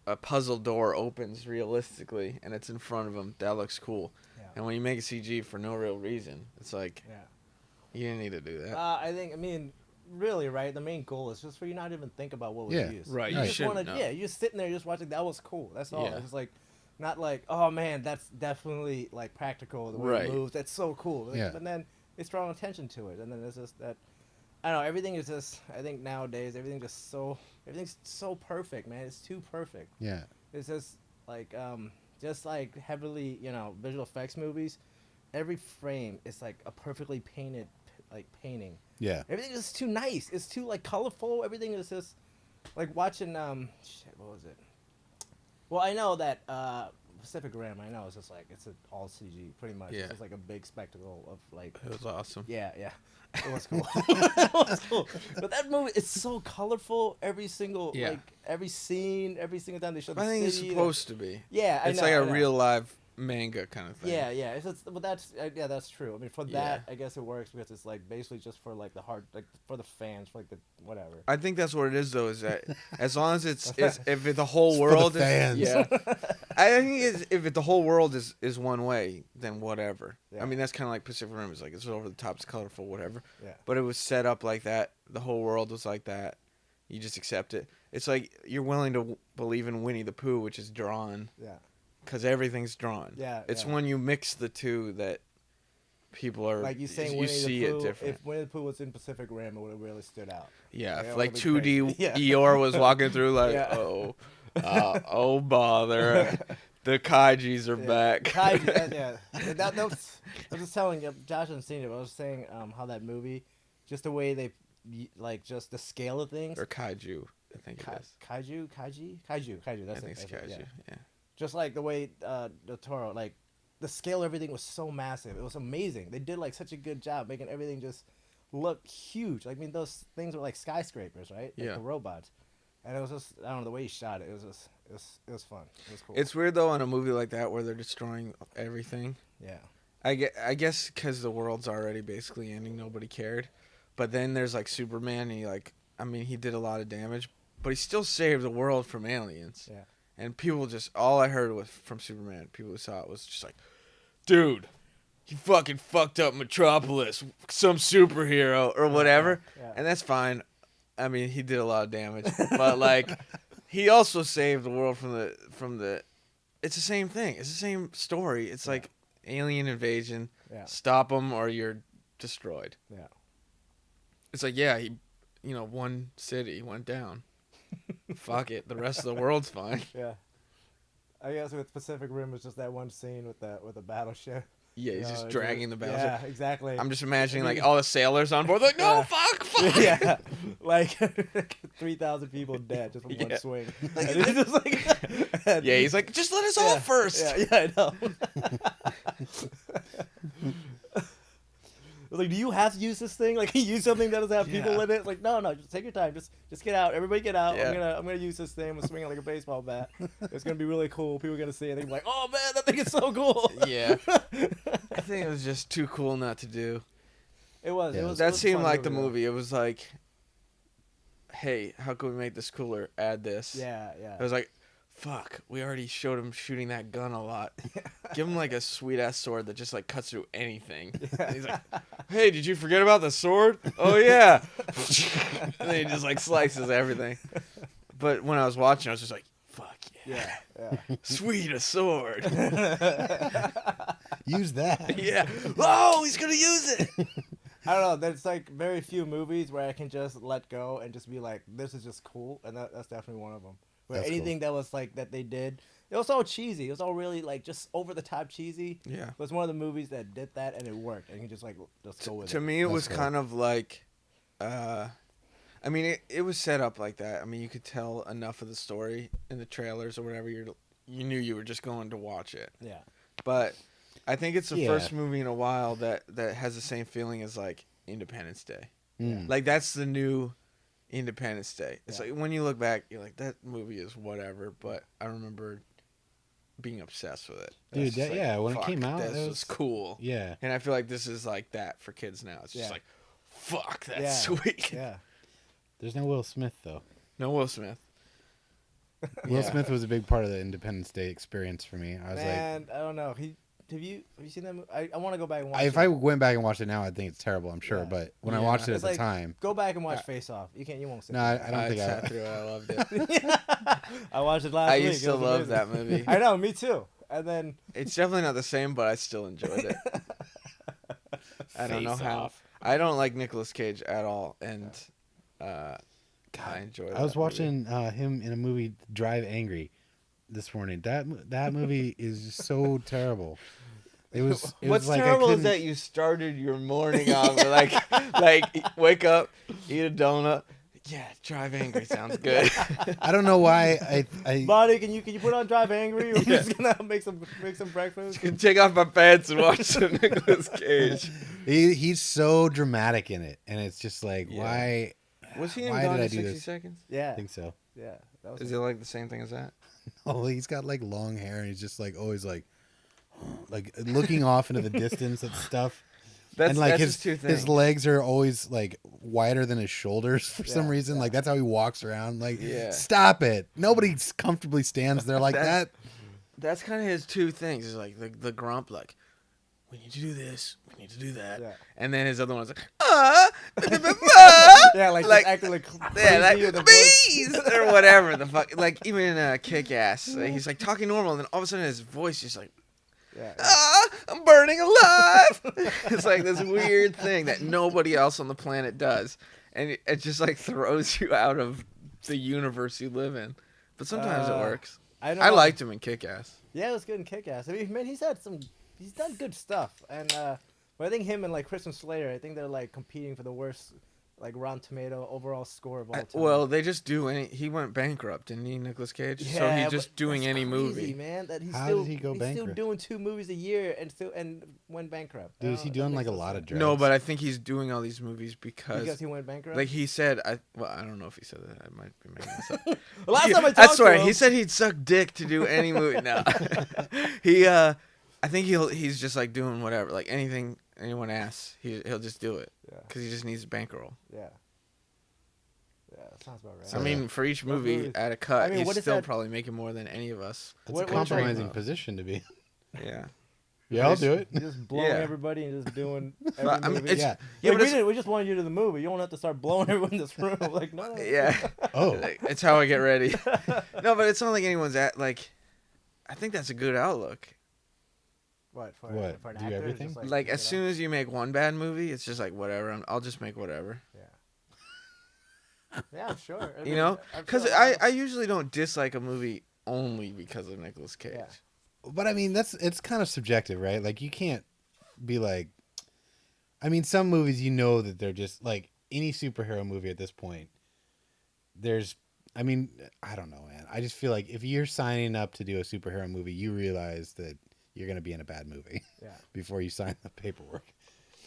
[SPEAKER 2] a puzzle door opens realistically and it's in front of them, that looks cool.
[SPEAKER 3] Yeah.
[SPEAKER 2] And when you make a CG for no real reason, it's like
[SPEAKER 3] Yeah.
[SPEAKER 2] you didn't need to do that.
[SPEAKER 3] I mean, really, right? The main goal is just for you not even think about what was
[SPEAKER 1] Yeah.
[SPEAKER 3] used.
[SPEAKER 2] Right,
[SPEAKER 3] You
[SPEAKER 1] you
[SPEAKER 3] just
[SPEAKER 2] shouldn't
[SPEAKER 3] want to,
[SPEAKER 2] know.
[SPEAKER 3] yeah, you're just sitting there, just watching. That was cool. That's all.
[SPEAKER 2] Yeah.
[SPEAKER 3] It's like, not like, oh man, that's definitely like practical the way
[SPEAKER 2] Right.
[SPEAKER 3] it moves. That's so cool. Like,
[SPEAKER 1] Yeah.
[SPEAKER 3] But then it's drawing attention to it, and then there's just that. I don't know. Everything is just. I think nowadays everything's so perfect, man. It's too perfect.
[SPEAKER 1] yeah,
[SPEAKER 3] It's just like heavily, visual effects movies. Every frame is like a perfectly painted, like painting.
[SPEAKER 1] yeah,
[SPEAKER 3] Everything is too nice. It's too like colorful. Everything is just like watching what was it? Well, I know that Pacific Rim. I know it's just like it's all CG pretty much.
[SPEAKER 2] Yeah.
[SPEAKER 3] It's just like a big spectacle of like.
[SPEAKER 2] It was awesome.
[SPEAKER 3] Yeah, yeah. It was cool. It was cool. But that movie is so colorful. Every single
[SPEAKER 2] Yeah.
[SPEAKER 3] like every scene, every single time they show the
[SPEAKER 2] I think it's
[SPEAKER 3] city,
[SPEAKER 2] supposed to be.
[SPEAKER 3] Yeah, I
[SPEAKER 2] It's
[SPEAKER 3] know,
[SPEAKER 2] like
[SPEAKER 3] I
[SPEAKER 2] a
[SPEAKER 3] know.
[SPEAKER 2] real live manga kind of thing.
[SPEAKER 3] Yeah, it's just, but that's yeah, that's true. I mean, for that, I guess it works because it's like basically just for like the hard, like for the fans, for like the whatever.
[SPEAKER 2] I think that's what it is, though. Is that as long as it's if the whole
[SPEAKER 1] It's for
[SPEAKER 2] world
[SPEAKER 1] the
[SPEAKER 2] is
[SPEAKER 1] fans.
[SPEAKER 2] yeah, I think if the whole world is one way, then whatever.
[SPEAKER 3] Yeah.
[SPEAKER 2] I mean, that's kind of like Pacific Rim. It's like it's over the top, it's colorful, whatever.
[SPEAKER 3] Yeah.
[SPEAKER 2] But it was set up like that. The whole world was like that. You just accept it. It's like you're willing to believe in Winnie the Pooh, which is drawn.
[SPEAKER 3] Yeah.
[SPEAKER 2] Because everything's drawn.
[SPEAKER 3] Yeah.
[SPEAKER 2] It's
[SPEAKER 3] yeah.
[SPEAKER 2] when you mix the two that people are
[SPEAKER 3] like you saying
[SPEAKER 2] you
[SPEAKER 3] Winnie
[SPEAKER 2] see
[SPEAKER 3] the Pooh,
[SPEAKER 2] it different.
[SPEAKER 3] If Winnie the Pooh was in Pacific Rim, it would have really stood out.
[SPEAKER 2] Yeah,
[SPEAKER 3] Like,
[SPEAKER 2] if
[SPEAKER 3] it
[SPEAKER 2] like
[SPEAKER 3] would've been
[SPEAKER 2] 2D
[SPEAKER 3] crazy. Yeah.
[SPEAKER 2] Eeyore was walking through, like,
[SPEAKER 3] Yeah.
[SPEAKER 2] oh bother, the Kaijis are
[SPEAKER 3] Yeah.
[SPEAKER 2] back.
[SPEAKER 3] Kaiju, yeah. That was, I was just telling you, Josh hasn't seen it, but I was saying how that movie, just the way they, like, just the scale of things.
[SPEAKER 2] Or Kaiju, I think it is.
[SPEAKER 3] Kaiju. That's
[SPEAKER 2] I think it's
[SPEAKER 3] it.
[SPEAKER 2] Kaiju. Yeah.
[SPEAKER 3] Just like the way the Toro, like the scale of everything was so massive. It was amazing. They did like such a good job making everything just look huge. Like, I mean, those things were like skyscrapers, right? Like
[SPEAKER 2] Yeah.
[SPEAKER 3] the robots. And it was just, I don't know, the way he shot it. It was just, it was fun. It was cool.
[SPEAKER 2] It's weird though on a movie like that where they're destroying everything.
[SPEAKER 3] yeah.
[SPEAKER 2] I guess because the world's already basically ending, nobody cared. But then there's like Superman. And he did a lot of damage, but he still saved the world from aliens.
[SPEAKER 3] Yeah.
[SPEAKER 2] And people just, all I heard was from Superman, people who saw it was just like, dude, he fucking fucked up Metropolis, some superhero or whatever.
[SPEAKER 3] Yeah.
[SPEAKER 2] And that's fine. I mean, he did a lot of damage, but like, he also saved the world from the, it's the same thing. It's the same story. It's like alien invasion,
[SPEAKER 3] Yeah.
[SPEAKER 2] stop them or you're destroyed.
[SPEAKER 3] Yeah.
[SPEAKER 2] It's like, yeah, one city went down. Fuck it. The rest of the world's fine.
[SPEAKER 3] Yeah. I guess with Pacific Rim was just that one scene with the battleship.
[SPEAKER 2] Yeah, he's
[SPEAKER 3] You
[SPEAKER 2] just
[SPEAKER 3] know,
[SPEAKER 2] dragging the battleship.
[SPEAKER 3] Yeah, exactly.
[SPEAKER 2] I'm just imagining like all the sailors on board, like, no,
[SPEAKER 3] Yeah.
[SPEAKER 2] fuck.
[SPEAKER 3] yeah, like 3,000 people dead just from one
[SPEAKER 2] Yeah.
[SPEAKER 3] swing. And it's just like, and-
[SPEAKER 2] Yeah, he's like, just let us off first.
[SPEAKER 3] Yeah, I know. I was like, do you have to use this thing? Like, can you use something that doesn't have people
[SPEAKER 2] Yeah.
[SPEAKER 3] in it? It's like, no, just take your time. Just get out. Everybody get out.
[SPEAKER 2] Yeah.
[SPEAKER 3] I'm gonna use this thing. I'm gonna swing it like a baseball bat. It's gonna be really cool. People are gonna see it. They're like, oh man, that thing is so cool.
[SPEAKER 2] Yeah. I think it was just too cool not to do.
[SPEAKER 3] It was.
[SPEAKER 1] Yeah.
[SPEAKER 3] It was.
[SPEAKER 2] That
[SPEAKER 3] it was a
[SPEAKER 2] seemed
[SPEAKER 3] fun
[SPEAKER 2] like the
[SPEAKER 3] though.
[SPEAKER 2] movie. It was like, hey, how can we make this cooler? Add this.
[SPEAKER 3] Yeah.
[SPEAKER 2] It was like, fuck, we already showed him shooting that gun a lot. Give him like a sweet ass sword that just like cuts through anything. And he's like, hey, did you forget about the sword? Oh yeah. And then he just like slices everything. But when I was watching, I was just like, fuck yeah.
[SPEAKER 3] Yeah.
[SPEAKER 2] Sweet, a sword.
[SPEAKER 1] Use that.
[SPEAKER 2] Yeah. Oh, he's gonna use it.
[SPEAKER 3] I don't know. There's like very few movies where I can just let go and just be like, this is just cool, and that's definitely one of them. Where
[SPEAKER 1] That's
[SPEAKER 3] anything that was like that they did, it was all cheesy. It was all really like just over the top cheesy.
[SPEAKER 2] Yeah.
[SPEAKER 3] It was one of the movies that did that and it worked, and you can just like just go with
[SPEAKER 2] To
[SPEAKER 3] it.
[SPEAKER 2] me, it
[SPEAKER 1] That's
[SPEAKER 2] was
[SPEAKER 1] cool.
[SPEAKER 2] kind of like, I mean, it was set up like that. I mean, you could tell enough of the story in the trailers or whatever. You knew you were just going to watch it.
[SPEAKER 3] Yeah.
[SPEAKER 2] But I think it's the
[SPEAKER 1] Yeah.
[SPEAKER 2] first movie in a while that has the same feeling as like Independence Day.
[SPEAKER 1] Mm.
[SPEAKER 2] Like that's the new Independence Day. It's
[SPEAKER 3] Yeah.
[SPEAKER 2] like when you look back, you're like, that movie is whatever. But I remember being obsessed with it.
[SPEAKER 1] Dude,
[SPEAKER 2] It's just
[SPEAKER 1] that- yeah, when it
[SPEAKER 2] fuck,
[SPEAKER 1] came out,
[SPEAKER 2] this
[SPEAKER 1] it
[SPEAKER 2] was
[SPEAKER 1] was-
[SPEAKER 2] cool.
[SPEAKER 1] Yeah.
[SPEAKER 2] And I feel like this is like that for kids now. It's just
[SPEAKER 3] Yeah.
[SPEAKER 2] like, fuck, that's
[SPEAKER 3] Yeah.
[SPEAKER 2] sweet.
[SPEAKER 3] Yeah.
[SPEAKER 1] There's no Will Smith though.
[SPEAKER 2] No Will Smith.
[SPEAKER 1] Will
[SPEAKER 2] Yeah.
[SPEAKER 1] Smith was a big part of the Independence Day experience for me. I was
[SPEAKER 3] Man, I don't know. Have you seen that movie? I want to go back and watch
[SPEAKER 1] like, if
[SPEAKER 3] it.
[SPEAKER 1] I went back and watched it now, I think it's terrible. I'm sure,
[SPEAKER 3] Yeah.
[SPEAKER 1] but when I
[SPEAKER 2] Yeah.
[SPEAKER 1] watched it at
[SPEAKER 3] It's
[SPEAKER 1] the
[SPEAKER 3] like-
[SPEAKER 1] time,
[SPEAKER 3] Go back and watch Face Off. You won't sit
[SPEAKER 1] no,
[SPEAKER 3] through
[SPEAKER 1] I don't think
[SPEAKER 2] sat
[SPEAKER 1] I.
[SPEAKER 2] through it. I loved it.
[SPEAKER 3] I watched it last
[SPEAKER 2] I
[SPEAKER 3] week.
[SPEAKER 2] used
[SPEAKER 3] It
[SPEAKER 2] to
[SPEAKER 3] was
[SPEAKER 2] love
[SPEAKER 3] amazing.
[SPEAKER 2] that movie.
[SPEAKER 3] I know, me too. And then
[SPEAKER 2] It's definitely not the same, but I still enjoyed it. I don't know
[SPEAKER 3] Face
[SPEAKER 2] how.
[SPEAKER 3] Off.
[SPEAKER 2] I don't like Nicolas Cage at all, and I enjoyed.
[SPEAKER 1] I was
[SPEAKER 2] that
[SPEAKER 1] watching him in a movie, Drive Angry, this morning. That movie is just so terrible. It was. It
[SPEAKER 2] What's
[SPEAKER 1] was like
[SPEAKER 2] terrible
[SPEAKER 1] I
[SPEAKER 2] is that you started your morning on like wake up, eat a donut. Yeah, Drive Angry sounds good.
[SPEAKER 1] I don't know why I
[SPEAKER 3] Bonnie, can you put on Drive Angry? We're just gonna make some breakfast.
[SPEAKER 2] Take off my pants and watch some Nicolas Cage.
[SPEAKER 1] he's so dramatic in it, and it's just like
[SPEAKER 2] Yeah.
[SPEAKER 1] why.
[SPEAKER 2] Was he in
[SPEAKER 1] Why
[SPEAKER 2] Gone
[SPEAKER 1] did I
[SPEAKER 2] in
[SPEAKER 1] do
[SPEAKER 2] 60
[SPEAKER 1] this?
[SPEAKER 2] Seconds?
[SPEAKER 3] Yeah,
[SPEAKER 1] I think so.
[SPEAKER 3] yeah. That was
[SPEAKER 2] Is it like the same thing as that?
[SPEAKER 1] Oh, he's got like long hair, and he's just like always like, like looking off into the distance at stuff.
[SPEAKER 2] That's
[SPEAKER 1] And like
[SPEAKER 2] his two things.
[SPEAKER 1] his legs are always like wider than his shoulders for some
[SPEAKER 3] Yeah,
[SPEAKER 1] reason.
[SPEAKER 3] yeah.
[SPEAKER 1] Like that's how he walks around. Like,
[SPEAKER 2] Yeah.
[SPEAKER 1] stop it! Nobody comfortably stands there like that.
[SPEAKER 2] That's kind of his two things. Is like the grump, like we need to do this, we need to do that,
[SPEAKER 3] Yeah.
[SPEAKER 2] and then his other one's like
[SPEAKER 3] Yeah, like,
[SPEAKER 2] like
[SPEAKER 3] just acting like crazy
[SPEAKER 2] yeah, like
[SPEAKER 3] with the voice.
[SPEAKER 2] bees or whatever the fuck. Like even Kick-Ass, he's like talking normal, and then all of a sudden his voice just like.
[SPEAKER 3] Yeah.
[SPEAKER 2] I'm burning alive. It's like this weird thing that nobody else on the planet does, and it just like throws you out of the universe you live in. But sometimes it works.
[SPEAKER 3] I
[SPEAKER 2] liked him in Kick-Ass.
[SPEAKER 3] Yeah, it was good in Kick-Ass. I mean, man, he's done good stuff. And but I think him and like Christian Slater, I think they're like competing for the worst like Rotten Tomato overall score of all time.
[SPEAKER 2] Well, they just do any. He went bankrupt, didn't he, Nicolas Cage?
[SPEAKER 3] yeah,
[SPEAKER 2] So he's
[SPEAKER 3] but
[SPEAKER 2] just doing
[SPEAKER 3] that's
[SPEAKER 2] any
[SPEAKER 3] crazy,
[SPEAKER 2] movie.
[SPEAKER 3] man. That he's
[SPEAKER 1] How
[SPEAKER 3] still,
[SPEAKER 1] did he go
[SPEAKER 3] he's
[SPEAKER 1] bankrupt?
[SPEAKER 3] still doing 2 movies a year and went bankrupt.
[SPEAKER 1] Dude, is he
[SPEAKER 3] That
[SPEAKER 1] doing
[SPEAKER 3] makes
[SPEAKER 1] like a
[SPEAKER 3] no
[SPEAKER 1] lot of
[SPEAKER 3] sense.
[SPEAKER 1] drugs?
[SPEAKER 2] No, but I think he's doing all these movies because
[SPEAKER 3] he went bankrupt.
[SPEAKER 2] like he said, I don't know if he said that. I might be making this up.
[SPEAKER 3] Last time I talked
[SPEAKER 2] I swear,
[SPEAKER 3] to him,
[SPEAKER 2] he said he'd suck dick to do any movie. No, I think he's just like doing whatever, like anything anyone asks, he'll just do it
[SPEAKER 3] Yeah.
[SPEAKER 2] because he just needs a bankroll.
[SPEAKER 3] Yeah. Yeah, that sounds about right.
[SPEAKER 1] So,
[SPEAKER 2] I mean, for each movie
[SPEAKER 3] movies-
[SPEAKER 2] at a cut,
[SPEAKER 3] I mean, what
[SPEAKER 2] he's
[SPEAKER 3] is
[SPEAKER 2] still
[SPEAKER 3] that-
[SPEAKER 2] probably making more than any of us.
[SPEAKER 1] That's
[SPEAKER 3] what-
[SPEAKER 1] a
[SPEAKER 3] what's that-
[SPEAKER 1] compromising position to be.
[SPEAKER 2] Yeah.
[SPEAKER 1] Yeah, I'll do it.
[SPEAKER 3] You're just blowing
[SPEAKER 2] Yeah.
[SPEAKER 3] everybody and just doing every
[SPEAKER 2] But, I mean,
[SPEAKER 3] movie.
[SPEAKER 2] it's,
[SPEAKER 1] Yeah.
[SPEAKER 2] yeah,
[SPEAKER 3] Like,
[SPEAKER 2] but
[SPEAKER 3] we just wanted you to the movie. You don't have to start blowing everyone in this room. Like, no.
[SPEAKER 2] yeah.
[SPEAKER 1] Oh,
[SPEAKER 2] Like, it's how I get ready. No, but it's not like anyone's at like. I think that's a good outlook.
[SPEAKER 3] What? For,
[SPEAKER 1] What?
[SPEAKER 3] For an
[SPEAKER 1] Do
[SPEAKER 3] actor?
[SPEAKER 1] everything?
[SPEAKER 3] Just,
[SPEAKER 2] Like
[SPEAKER 3] you
[SPEAKER 2] as soon as you make one bad movie, it's just like whatever. I'll just make whatever.
[SPEAKER 3] Yeah. Yeah, sure.
[SPEAKER 2] You know, because I usually don't dislike a movie only because of Nicolas Cage.
[SPEAKER 3] Yeah.
[SPEAKER 1] but I mean it's kind of subjective, right? Like you can't be like. I mean, some movies you know that they're just like any superhero movie at this point. I mean, I don't know, man. I just feel like if you're signing up to do a superhero movie, you realize that you're gonna be in a bad movie
[SPEAKER 3] Yeah.
[SPEAKER 1] before you sign the paperwork.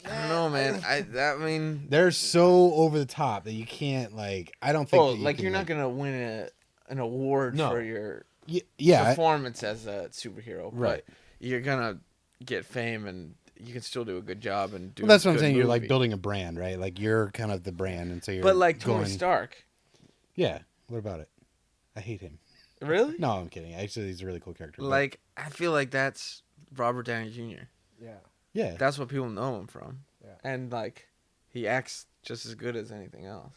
[SPEAKER 2] I don't know, man. I mean,
[SPEAKER 1] They're so over the top that you can't like. I don't think.
[SPEAKER 2] oh,
[SPEAKER 1] that
[SPEAKER 2] like
[SPEAKER 1] can,
[SPEAKER 2] you're not gonna win an award
[SPEAKER 1] No.
[SPEAKER 2] for your
[SPEAKER 1] Yeah,
[SPEAKER 2] performance as a superhero,
[SPEAKER 1] Right.
[SPEAKER 2] But you're gonna get fame, and you can still do a good job and do.
[SPEAKER 1] well, that's
[SPEAKER 2] a
[SPEAKER 1] what I'm
[SPEAKER 2] good
[SPEAKER 1] saying. You're like
[SPEAKER 2] movie.
[SPEAKER 1] building a brand, right? Like you're kind of the brand, and so you're.
[SPEAKER 2] But like Tony
[SPEAKER 1] going,
[SPEAKER 2] Stark,
[SPEAKER 1] Yeah. What about it? I hate him.
[SPEAKER 2] really?
[SPEAKER 1] No, I'm kidding. Actually, he's a really cool character. but-
[SPEAKER 2] Like I feel like that's Robert Downey Jr.
[SPEAKER 3] Yeah.
[SPEAKER 1] yeah.
[SPEAKER 2] That's what people know him from.
[SPEAKER 3] Yeah.
[SPEAKER 2] And like he acts just as good as anything else.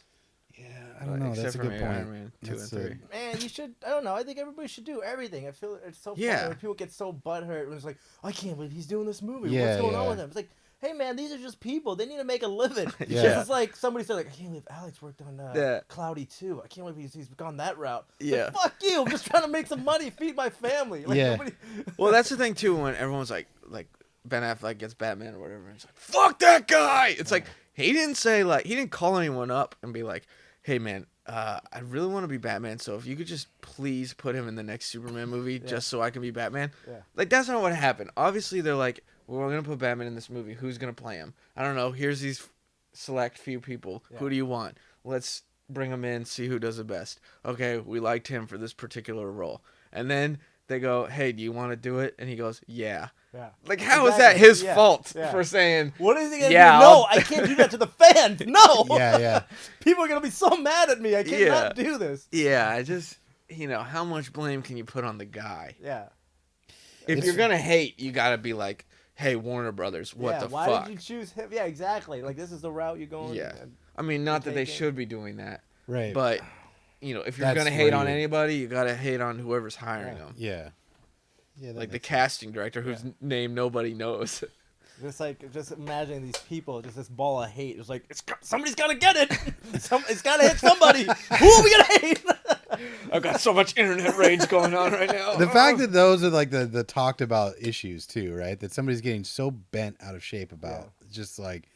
[SPEAKER 1] Yeah, I don't know.
[SPEAKER 2] Except
[SPEAKER 1] That's a
[SPEAKER 2] for
[SPEAKER 1] good
[SPEAKER 2] maybe
[SPEAKER 1] point.
[SPEAKER 2] Iron Man 2
[SPEAKER 1] That's
[SPEAKER 2] and
[SPEAKER 1] a-
[SPEAKER 2] 3.
[SPEAKER 3] Man, you should. I don't know. I think everybody should do everything. I feel it's so funny
[SPEAKER 2] Yeah.
[SPEAKER 3] when people get so butthurt when it's like, I can't believe he's doing this movie.
[SPEAKER 1] Yeah,
[SPEAKER 3] What's going on
[SPEAKER 1] yeah.
[SPEAKER 3] with him? It's like, hey man, these are just people. They need to make a living.
[SPEAKER 1] Yeah.
[SPEAKER 3] It's just like somebody said, like, I can't believe Alex worked on
[SPEAKER 2] Yeah.
[SPEAKER 3] Cloudy 2. I can't believe he's gone that route. It's
[SPEAKER 2] Yeah.
[SPEAKER 3] like, fuck you. I'm just trying to make some money, feed my family. Like,
[SPEAKER 1] Yeah.
[SPEAKER 3] nobody...
[SPEAKER 2] Well, that's the thing too. When everyone's like Ben Affleck gets Batman or whatever, and it's like fuck that guy. It's like he didn't call anyone up and be like, hey man, I really want to be Batman. So if you could just please put him in the next Superman movie just so I can be Batman.
[SPEAKER 3] Yeah.
[SPEAKER 2] Like that's not what happened. Obviously they're like, well, we're gonna put Batman in this movie. Who's gonna play him? I don't know. Here's these select few people.
[SPEAKER 3] Yeah.
[SPEAKER 2] Who do you want? Let's bring him in. See who does it best. Okay, we liked him for this particular role, and then they go, hey, do you want to do it? And he goes, yeah.
[SPEAKER 3] Yeah.
[SPEAKER 2] Like, how is that his
[SPEAKER 3] Yeah,
[SPEAKER 2] fault
[SPEAKER 3] yeah.
[SPEAKER 2] for saying,
[SPEAKER 3] What is he gonna
[SPEAKER 2] Yeah,
[SPEAKER 3] do? No,
[SPEAKER 2] I'll-
[SPEAKER 3] I can't do that to the fans. No.
[SPEAKER 1] Yeah, yeah.
[SPEAKER 3] People are gonna be so mad at me. I cannot do this.
[SPEAKER 2] yeah, I just, how much blame can you put on the guy?
[SPEAKER 3] Yeah.
[SPEAKER 2] If
[SPEAKER 1] It's-
[SPEAKER 2] you're going to hate, you got to be like, hey, Warner Brothers, what
[SPEAKER 3] yeah,
[SPEAKER 2] the
[SPEAKER 3] why
[SPEAKER 2] fuck?
[SPEAKER 3] did you choose him? Yeah, exactly. Like this is the route you're going.
[SPEAKER 2] Yeah.
[SPEAKER 3] and-
[SPEAKER 2] I mean, not that they
[SPEAKER 3] taking-
[SPEAKER 2] should be doing that,
[SPEAKER 1] Right.
[SPEAKER 2] but, if you're
[SPEAKER 1] That's
[SPEAKER 2] going to hate on
[SPEAKER 1] where you-
[SPEAKER 2] anybody, you got to hate on whoever's hiring
[SPEAKER 3] Yeah.
[SPEAKER 2] them.
[SPEAKER 1] yeah. Yeah. that
[SPEAKER 2] Like the
[SPEAKER 1] makes
[SPEAKER 2] casting director whose name nobody knows.
[SPEAKER 3] Just imagining these people, just this ball of hate. It's like somebody's gotta get it. It's gotta hit somebody. Who are we gonna hate?
[SPEAKER 2] I've got so much internet rage going on right now.
[SPEAKER 1] the fact that those are like the talked about issues too, right? That somebody's getting so bent out of shape about just like,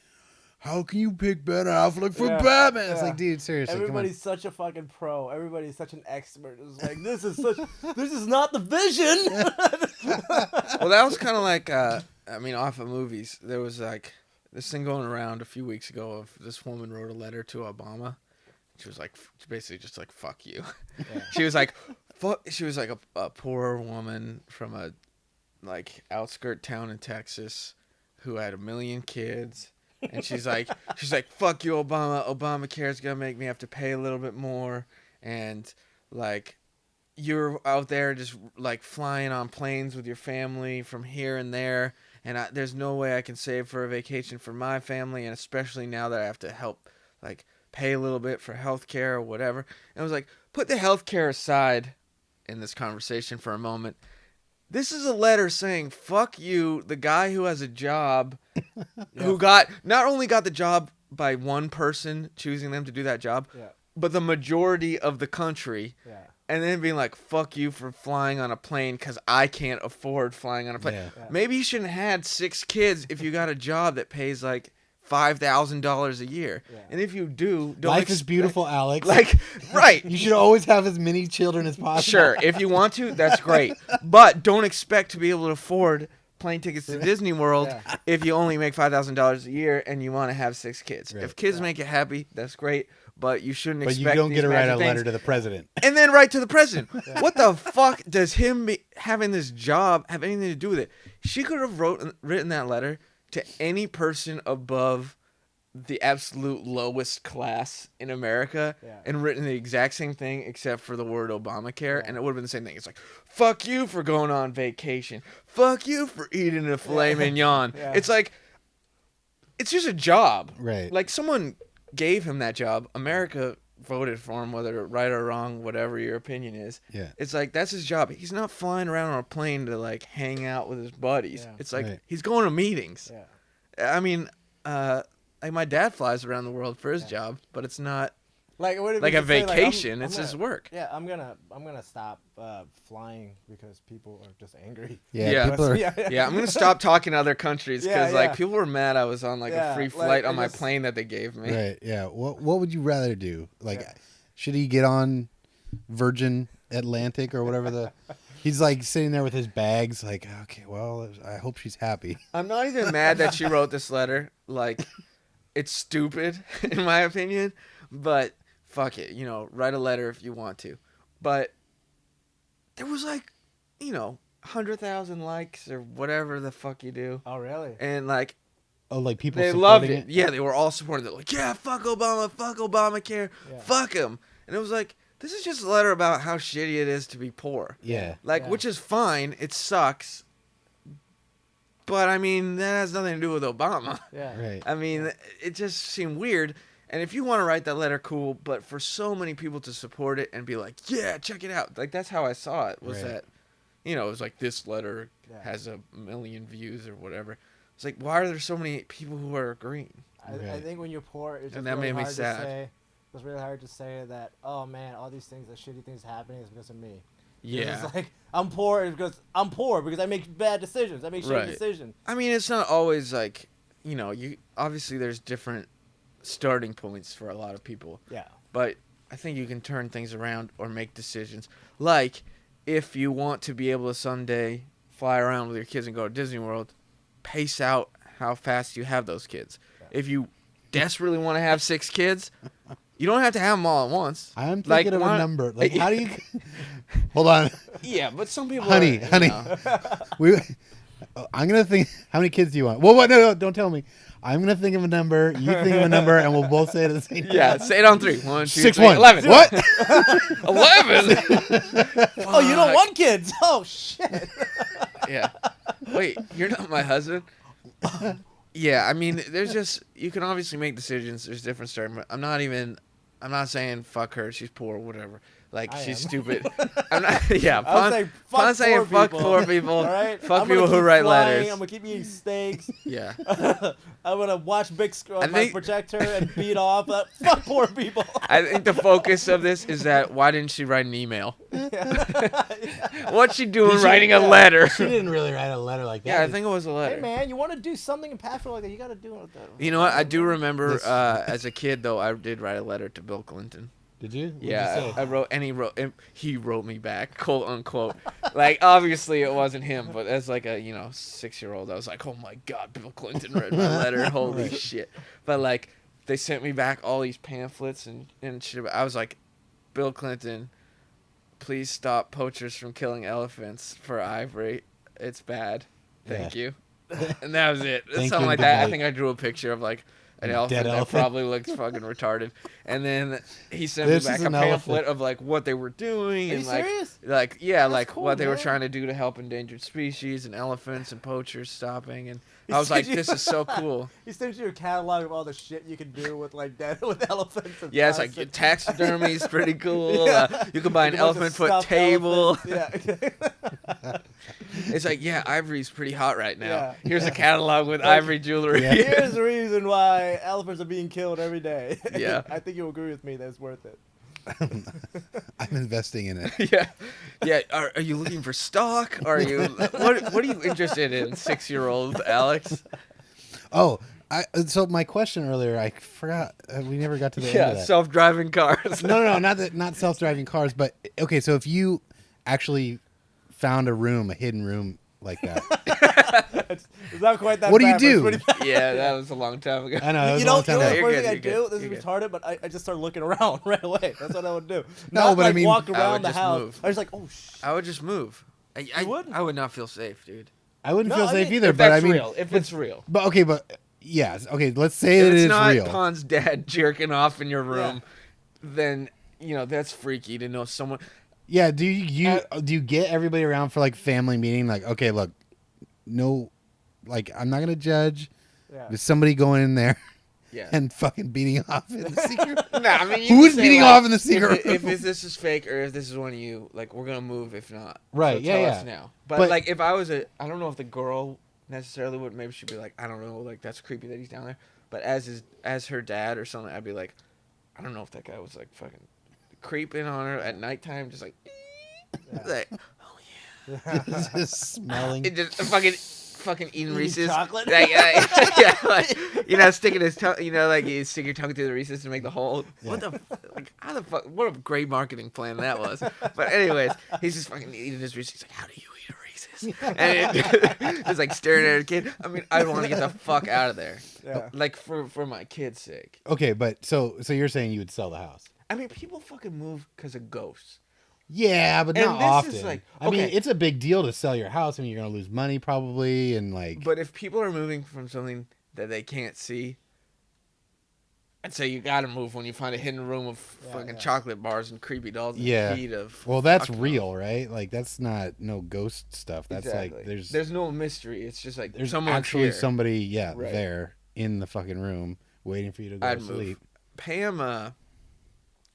[SPEAKER 1] how can you pick Ben Affleck for
[SPEAKER 3] Yeah,
[SPEAKER 1] Batman? It's
[SPEAKER 3] yeah.
[SPEAKER 1] like, dude, seriously,
[SPEAKER 3] Everybody's such a fucking pro. Everybody's such an expert. It's like this is not the vision.
[SPEAKER 2] Well, that was kind of like, off of movies. There was like this thing going around a few weeks ago of this woman wrote a letter to Obama. She was like, basically just like, fuck you.
[SPEAKER 3] Yeah.
[SPEAKER 2] She was like, fuck. She was like a poor woman from a like outskirt town in Texas who had 1 million kids. And she's like, fuck you, Obama. Obamacare's gonna make me have to pay a little bit more. And like, you're out there just like flying on planes with your family from here and there. And there's no way I can save for a vacation for my family. And especially now that I have to help, like, pay a little bit for healthcare or whatever. And I was like, put the healthcare aside in this conversation for a moment. This is a letter saying, fuck you, the guy who has a job, who not only got the job by one person choosing them to do that job, but the majority of the country. Yeah. And then being like, fuck you for flying on a plane because I can't afford flying on a plane. Yeah. Maybe you shouldn't have had 6 kids if you got a job that pays like $5,000 a year. Yeah. And if you do,
[SPEAKER 1] life is beautiful, Alex.
[SPEAKER 2] Like, right.
[SPEAKER 1] You should always have as many children as possible.
[SPEAKER 2] Sure, if you want to, that's great. But don't expect to be able to afford plane tickets to Disney World if you only make $5,000 a year and you want to have 6 kids. Right. If kids make you happy, that's great. But you shouldn't expect.
[SPEAKER 1] But you don't get to write a letter to the president.
[SPEAKER 2] And then write to the president. What the fuck does him having this job have anything to do with it? She could have written that letter to any person above the absolute lowest class in America and written the exact same thing except for the word Obamacare, and it would have been the same thing. It's like, fuck you for going on vacation. Fuck you for eating a filet mignon. Yeah. It's like, it's just a job.
[SPEAKER 1] Right.
[SPEAKER 2] Like, someone gave him that job. America voted for him, whether right or wrong, whatever your opinion is.
[SPEAKER 1] Yeah.
[SPEAKER 2] It's like, that's his job. He's not flying around on a plane to, like, hang out with his buddies. Yeah. It's like, he's going to meetings. Yeah. I mean, like, my dad flies around the world for his job, but it's not like a vacation. Like, it's his work.
[SPEAKER 3] Yeah, I'm gonna stop flying because people are just angry.
[SPEAKER 2] Yeah, I'm gonna stop talking to other countries because like people were mad I was on like a free flight on my plane that they gave me.
[SPEAKER 1] Right. Yeah. What would you rather do? Like, should he get on Virgin Atlantic or whatever the? He's like sitting there with his bags, like, okay, well, I hope she's happy.
[SPEAKER 2] I'm not even mad that she wrote this letter. Like, it's stupid in my opinion, but fuck it, write a letter if you want to. But there was like, 100,000 likes or whatever the fuck you do.
[SPEAKER 3] Oh, really?
[SPEAKER 2] And like,
[SPEAKER 1] like people
[SPEAKER 2] they loved it. Yeah, they were all supporting it. Like, yeah, fuck Obama, fuck Obamacare, fuck him. And it was like, this is just a letter about how shitty it is to be poor.
[SPEAKER 1] Yeah.
[SPEAKER 2] Like, which is fine. It sucks. But, I mean, that has nothing to do with Obama.
[SPEAKER 3] Yeah.
[SPEAKER 1] Right.
[SPEAKER 2] I mean, it just seemed weird. And if you want to write that letter, cool. But for so many people to support it and be like, yeah, check it out. Like, that's how I saw it. Was that, it was like, this letter has 1 million views or whatever. It's like, why are there so many people who are agreeing?
[SPEAKER 3] I think when you're poor, it's just
[SPEAKER 2] that
[SPEAKER 3] really
[SPEAKER 2] made me
[SPEAKER 3] hard
[SPEAKER 2] sad.
[SPEAKER 3] to say. It's really hard to say that, oh, man, all these things, the shitty things happening is because of me.
[SPEAKER 2] Yeah.
[SPEAKER 3] It's like, I'm poor because I make bad decisions. I make shitty decisions.
[SPEAKER 2] I mean, it's not always like, obviously there's different starting points for a lot of people.
[SPEAKER 3] Yeah.
[SPEAKER 2] But I think you can turn things around or make decisions. Like, if you want to be able to someday fly around with your kids and go to Disney World, pace out how fast you have those kids. Yeah. If you desperately want to have 6 kids, you don't have to have them all at once.
[SPEAKER 1] I'm thinking of a number. Like, how do you? Hold on.
[SPEAKER 2] Yeah, but some people.
[SPEAKER 1] Honey. I'm gonna think. How many kids do you want? Well, what? No, don't tell me. I'm gonna think of a number. You think of a number, and we'll both say it at the same time.
[SPEAKER 2] Yeah, say it on 3. 1, 2,
[SPEAKER 1] 6,
[SPEAKER 2] 3,
[SPEAKER 1] 1.
[SPEAKER 2] 11.
[SPEAKER 1] What?
[SPEAKER 2] 11.
[SPEAKER 3] Oh, you don't want kids? Oh shit.
[SPEAKER 2] Yeah. Wait, you're not my husband. Yeah, I mean, there's just, you can obviously make decisions. There's different starting. I'm not saying fuck her. She's poor, whatever. Like, she's stupid. I'm not. Yeah, Pon's saying fuck poor people. All right? Fuck people who write letters.
[SPEAKER 3] I'm gonna keep eating steaks.
[SPEAKER 2] Yeah.
[SPEAKER 3] I'm gonna watch big screen on my projector and beat off. Fuck poor people.
[SPEAKER 2] I think the focus of this is that why didn't she write an email? What's she doing writing a letter?
[SPEAKER 1] She didn't really write a letter like that.
[SPEAKER 2] Yeah, I think it was a letter.
[SPEAKER 3] Hey man, you want to do something impactful like that? You gotta do it.
[SPEAKER 2] You know what? I do remember as a kid though, I did write a letter to Bill Clinton.
[SPEAKER 1] Did you? What'd
[SPEAKER 2] yeah,
[SPEAKER 1] you say?
[SPEAKER 2] I wrote, and he wrote me back, quote unquote. Like, obviously it wasn't him, but as like a 6-year-old, I was like, oh my god, Bill Clinton read my letter, holy shit. But like, they sent me back all these pamphlets and shit. I was like, Bill Clinton, please stop poachers from killing elephants for ivory. It's bad. Thank
[SPEAKER 1] Yeah.
[SPEAKER 2] you. And that was it.
[SPEAKER 1] Thank
[SPEAKER 2] Something
[SPEAKER 1] you,
[SPEAKER 2] like
[SPEAKER 1] good
[SPEAKER 2] that. I
[SPEAKER 1] night.
[SPEAKER 2] think I drew a picture of like an
[SPEAKER 1] A
[SPEAKER 2] elephant
[SPEAKER 1] dead
[SPEAKER 2] that
[SPEAKER 1] elephant.
[SPEAKER 2] probably looked fucking retarded. And then he sent
[SPEAKER 1] This
[SPEAKER 2] me
[SPEAKER 1] is
[SPEAKER 2] back a
[SPEAKER 1] an
[SPEAKER 2] pamphlet
[SPEAKER 1] elephant.
[SPEAKER 2] of like what they were doing
[SPEAKER 3] Are you
[SPEAKER 2] and like
[SPEAKER 3] serious?
[SPEAKER 2] yeah,
[SPEAKER 3] That's
[SPEAKER 2] like
[SPEAKER 3] cool,
[SPEAKER 2] what they were
[SPEAKER 3] man.
[SPEAKER 2] trying to do to help endangered species and elephants and poachers stopping. And
[SPEAKER 3] He
[SPEAKER 2] I was
[SPEAKER 3] sent
[SPEAKER 2] like,
[SPEAKER 3] you-
[SPEAKER 2] this is so cool.
[SPEAKER 3] He sent you a catalog of all the shit you can do with like dead with elephants. And
[SPEAKER 2] Yeah, it's like
[SPEAKER 3] plastic.
[SPEAKER 2] taxidermy is pretty cool.
[SPEAKER 3] Yeah.
[SPEAKER 2] You can buy an
[SPEAKER 3] Like a bunch of
[SPEAKER 2] elephant foot
[SPEAKER 3] stuffed
[SPEAKER 2] table.
[SPEAKER 3] elephants. Yeah.
[SPEAKER 2] It's like, yeah, ivory's pretty hot right now.
[SPEAKER 3] Yeah.
[SPEAKER 2] Here's a catalog with ivory jewelry.
[SPEAKER 1] Yeah.
[SPEAKER 3] Here's the reason why elephants are being killed every day.
[SPEAKER 2] Yeah.
[SPEAKER 3] I think you'll agree with me that it's worth it.
[SPEAKER 1] I'm investing in it.
[SPEAKER 2] Yeah, yeah. Are you looking for stock? Are you what are you interested in, 6-year-old Alex?
[SPEAKER 1] Oh, so my question earlier, I forgot. We never got to the end
[SPEAKER 2] Yeah,
[SPEAKER 1] of that.
[SPEAKER 2] self-driving cars.
[SPEAKER 1] No, not self-driving cars, but okay. So if you actually found a hidden room like that,
[SPEAKER 3] It's not quite that
[SPEAKER 1] What do you
[SPEAKER 3] bad, but it's
[SPEAKER 1] do?
[SPEAKER 3] pretty bad.
[SPEAKER 2] Yeah, that was a long time ago.
[SPEAKER 1] I know it was
[SPEAKER 3] You
[SPEAKER 1] a
[SPEAKER 3] know,
[SPEAKER 1] long time
[SPEAKER 3] the
[SPEAKER 1] ago.
[SPEAKER 2] You're
[SPEAKER 3] first
[SPEAKER 2] good,
[SPEAKER 3] thing I
[SPEAKER 2] you're
[SPEAKER 3] do,
[SPEAKER 2] good,
[SPEAKER 3] this
[SPEAKER 2] you're
[SPEAKER 3] is
[SPEAKER 2] good.
[SPEAKER 3] retarded, but I just start looking around right away. That's what I would do.
[SPEAKER 1] No,
[SPEAKER 3] Not,
[SPEAKER 1] but I
[SPEAKER 3] like,
[SPEAKER 1] mean-
[SPEAKER 3] walk
[SPEAKER 2] I
[SPEAKER 3] around
[SPEAKER 2] would
[SPEAKER 3] the
[SPEAKER 2] just
[SPEAKER 3] house.
[SPEAKER 2] move.
[SPEAKER 3] I was like, oh shit.
[SPEAKER 2] I would just move. I
[SPEAKER 3] wouldn't?
[SPEAKER 2] I would not feel safe, dude.
[SPEAKER 1] I wouldn't
[SPEAKER 3] No,
[SPEAKER 1] feel
[SPEAKER 3] I
[SPEAKER 1] safe
[SPEAKER 3] mean,
[SPEAKER 1] either.
[SPEAKER 2] If
[SPEAKER 1] But
[SPEAKER 2] that's
[SPEAKER 1] I mean,
[SPEAKER 2] real, if it's real.
[SPEAKER 1] but okay, but yes, okay. Let's say
[SPEAKER 2] If
[SPEAKER 1] that it
[SPEAKER 2] it's
[SPEAKER 1] is
[SPEAKER 2] not
[SPEAKER 1] real.
[SPEAKER 2] Pon's dad jerking off in your room, then that's freaky to know someone.
[SPEAKER 1] Yeah, do you get everybody around for like family meeting? Like, okay, look, no, like I'm not gonna judge.
[SPEAKER 3] Yeah.
[SPEAKER 1] There's somebody going in there
[SPEAKER 2] Yeah.
[SPEAKER 1] and fucking beating off in the secret.
[SPEAKER 2] Nah, I mean, you
[SPEAKER 1] Who's
[SPEAKER 2] can say,
[SPEAKER 1] beating
[SPEAKER 2] like,
[SPEAKER 1] off in the secret
[SPEAKER 2] if
[SPEAKER 1] room?
[SPEAKER 2] this is fake or if this is one of you, like we're gonna move. If not,
[SPEAKER 1] Right,
[SPEAKER 2] So
[SPEAKER 1] yeah,
[SPEAKER 2] tell
[SPEAKER 1] yeah.
[SPEAKER 2] us now. But
[SPEAKER 1] But-
[SPEAKER 2] like, if I was I don't know if the girl necessarily would. Maybe she'd be like, I don't know, like that's creepy that he's down there. But as her dad or something, I'd be like, I don't know if that guy was like fucking creeping on her at nighttime, just like, like
[SPEAKER 1] Just smelling.
[SPEAKER 2] it just fucking eating Reese's
[SPEAKER 3] chocolate?
[SPEAKER 2] Like, yeah, like sticking his tongue. Like you stick your tongue through the Reese's to make the hole. What the like? How the fuck? What a great marketing plan that was. But anyways, he's just fucking eating his Reese's. He's like, how do you eat a Reese's? And it's like staring at a kid. I mean, I want to get the fuck out of there.
[SPEAKER 3] Yeah.
[SPEAKER 2] Like for my kid's sake.
[SPEAKER 1] Okay, but so you're saying you would sell the house?
[SPEAKER 2] I mean, people fucking move because of ghosts.
[SPEAKER 1] Yeah, but
[SPEAKER 2] And
[SPEAKER 1] not
[SPEAKER 2] this
[SPEAKER 1] often.
[SPEAKER 2] is like-
[SPEAKER 1] I mean,
[SPEAKER 2] okay.
[SPEAKER 1] it's a big deal to sell your house. I mean, you're gonna lose money probably, and like.
[SPEAKER 2] But if people are moving from something that they can't see, I'd say you gotta move when you find a hidden room of fucking chocolate bars and creepy dolls and
[SPEAKER 1] Yeah.
[SPEAKER 2] heat of.
[SPEAKER 1] Well, that's
[SPEAKER 2] fuck
[SPEAKER 1] real, right? Like that's not no ghost stuff. That's
[SPEAKER 2] Exactly.
[SPEAKER 1] like
[SPEAKER 2] there's no mystery. It's just like
[SPEAKER 1] there's
[SPEAKER 2] someone's
[SPEAKER 1] actually
[SPEAKER 2] here.
[SPEAKER 1] somebody,
[SPEAKER 2] Right.
[SPEAKER 1] there in the fucking room waiting for you to go
[SPEAKER 2] I'd
[SPEAKER 1] to
[SPEAKER 2] move.
[SPEAKER 1] sleep.
[SPEAKER 2] Pam,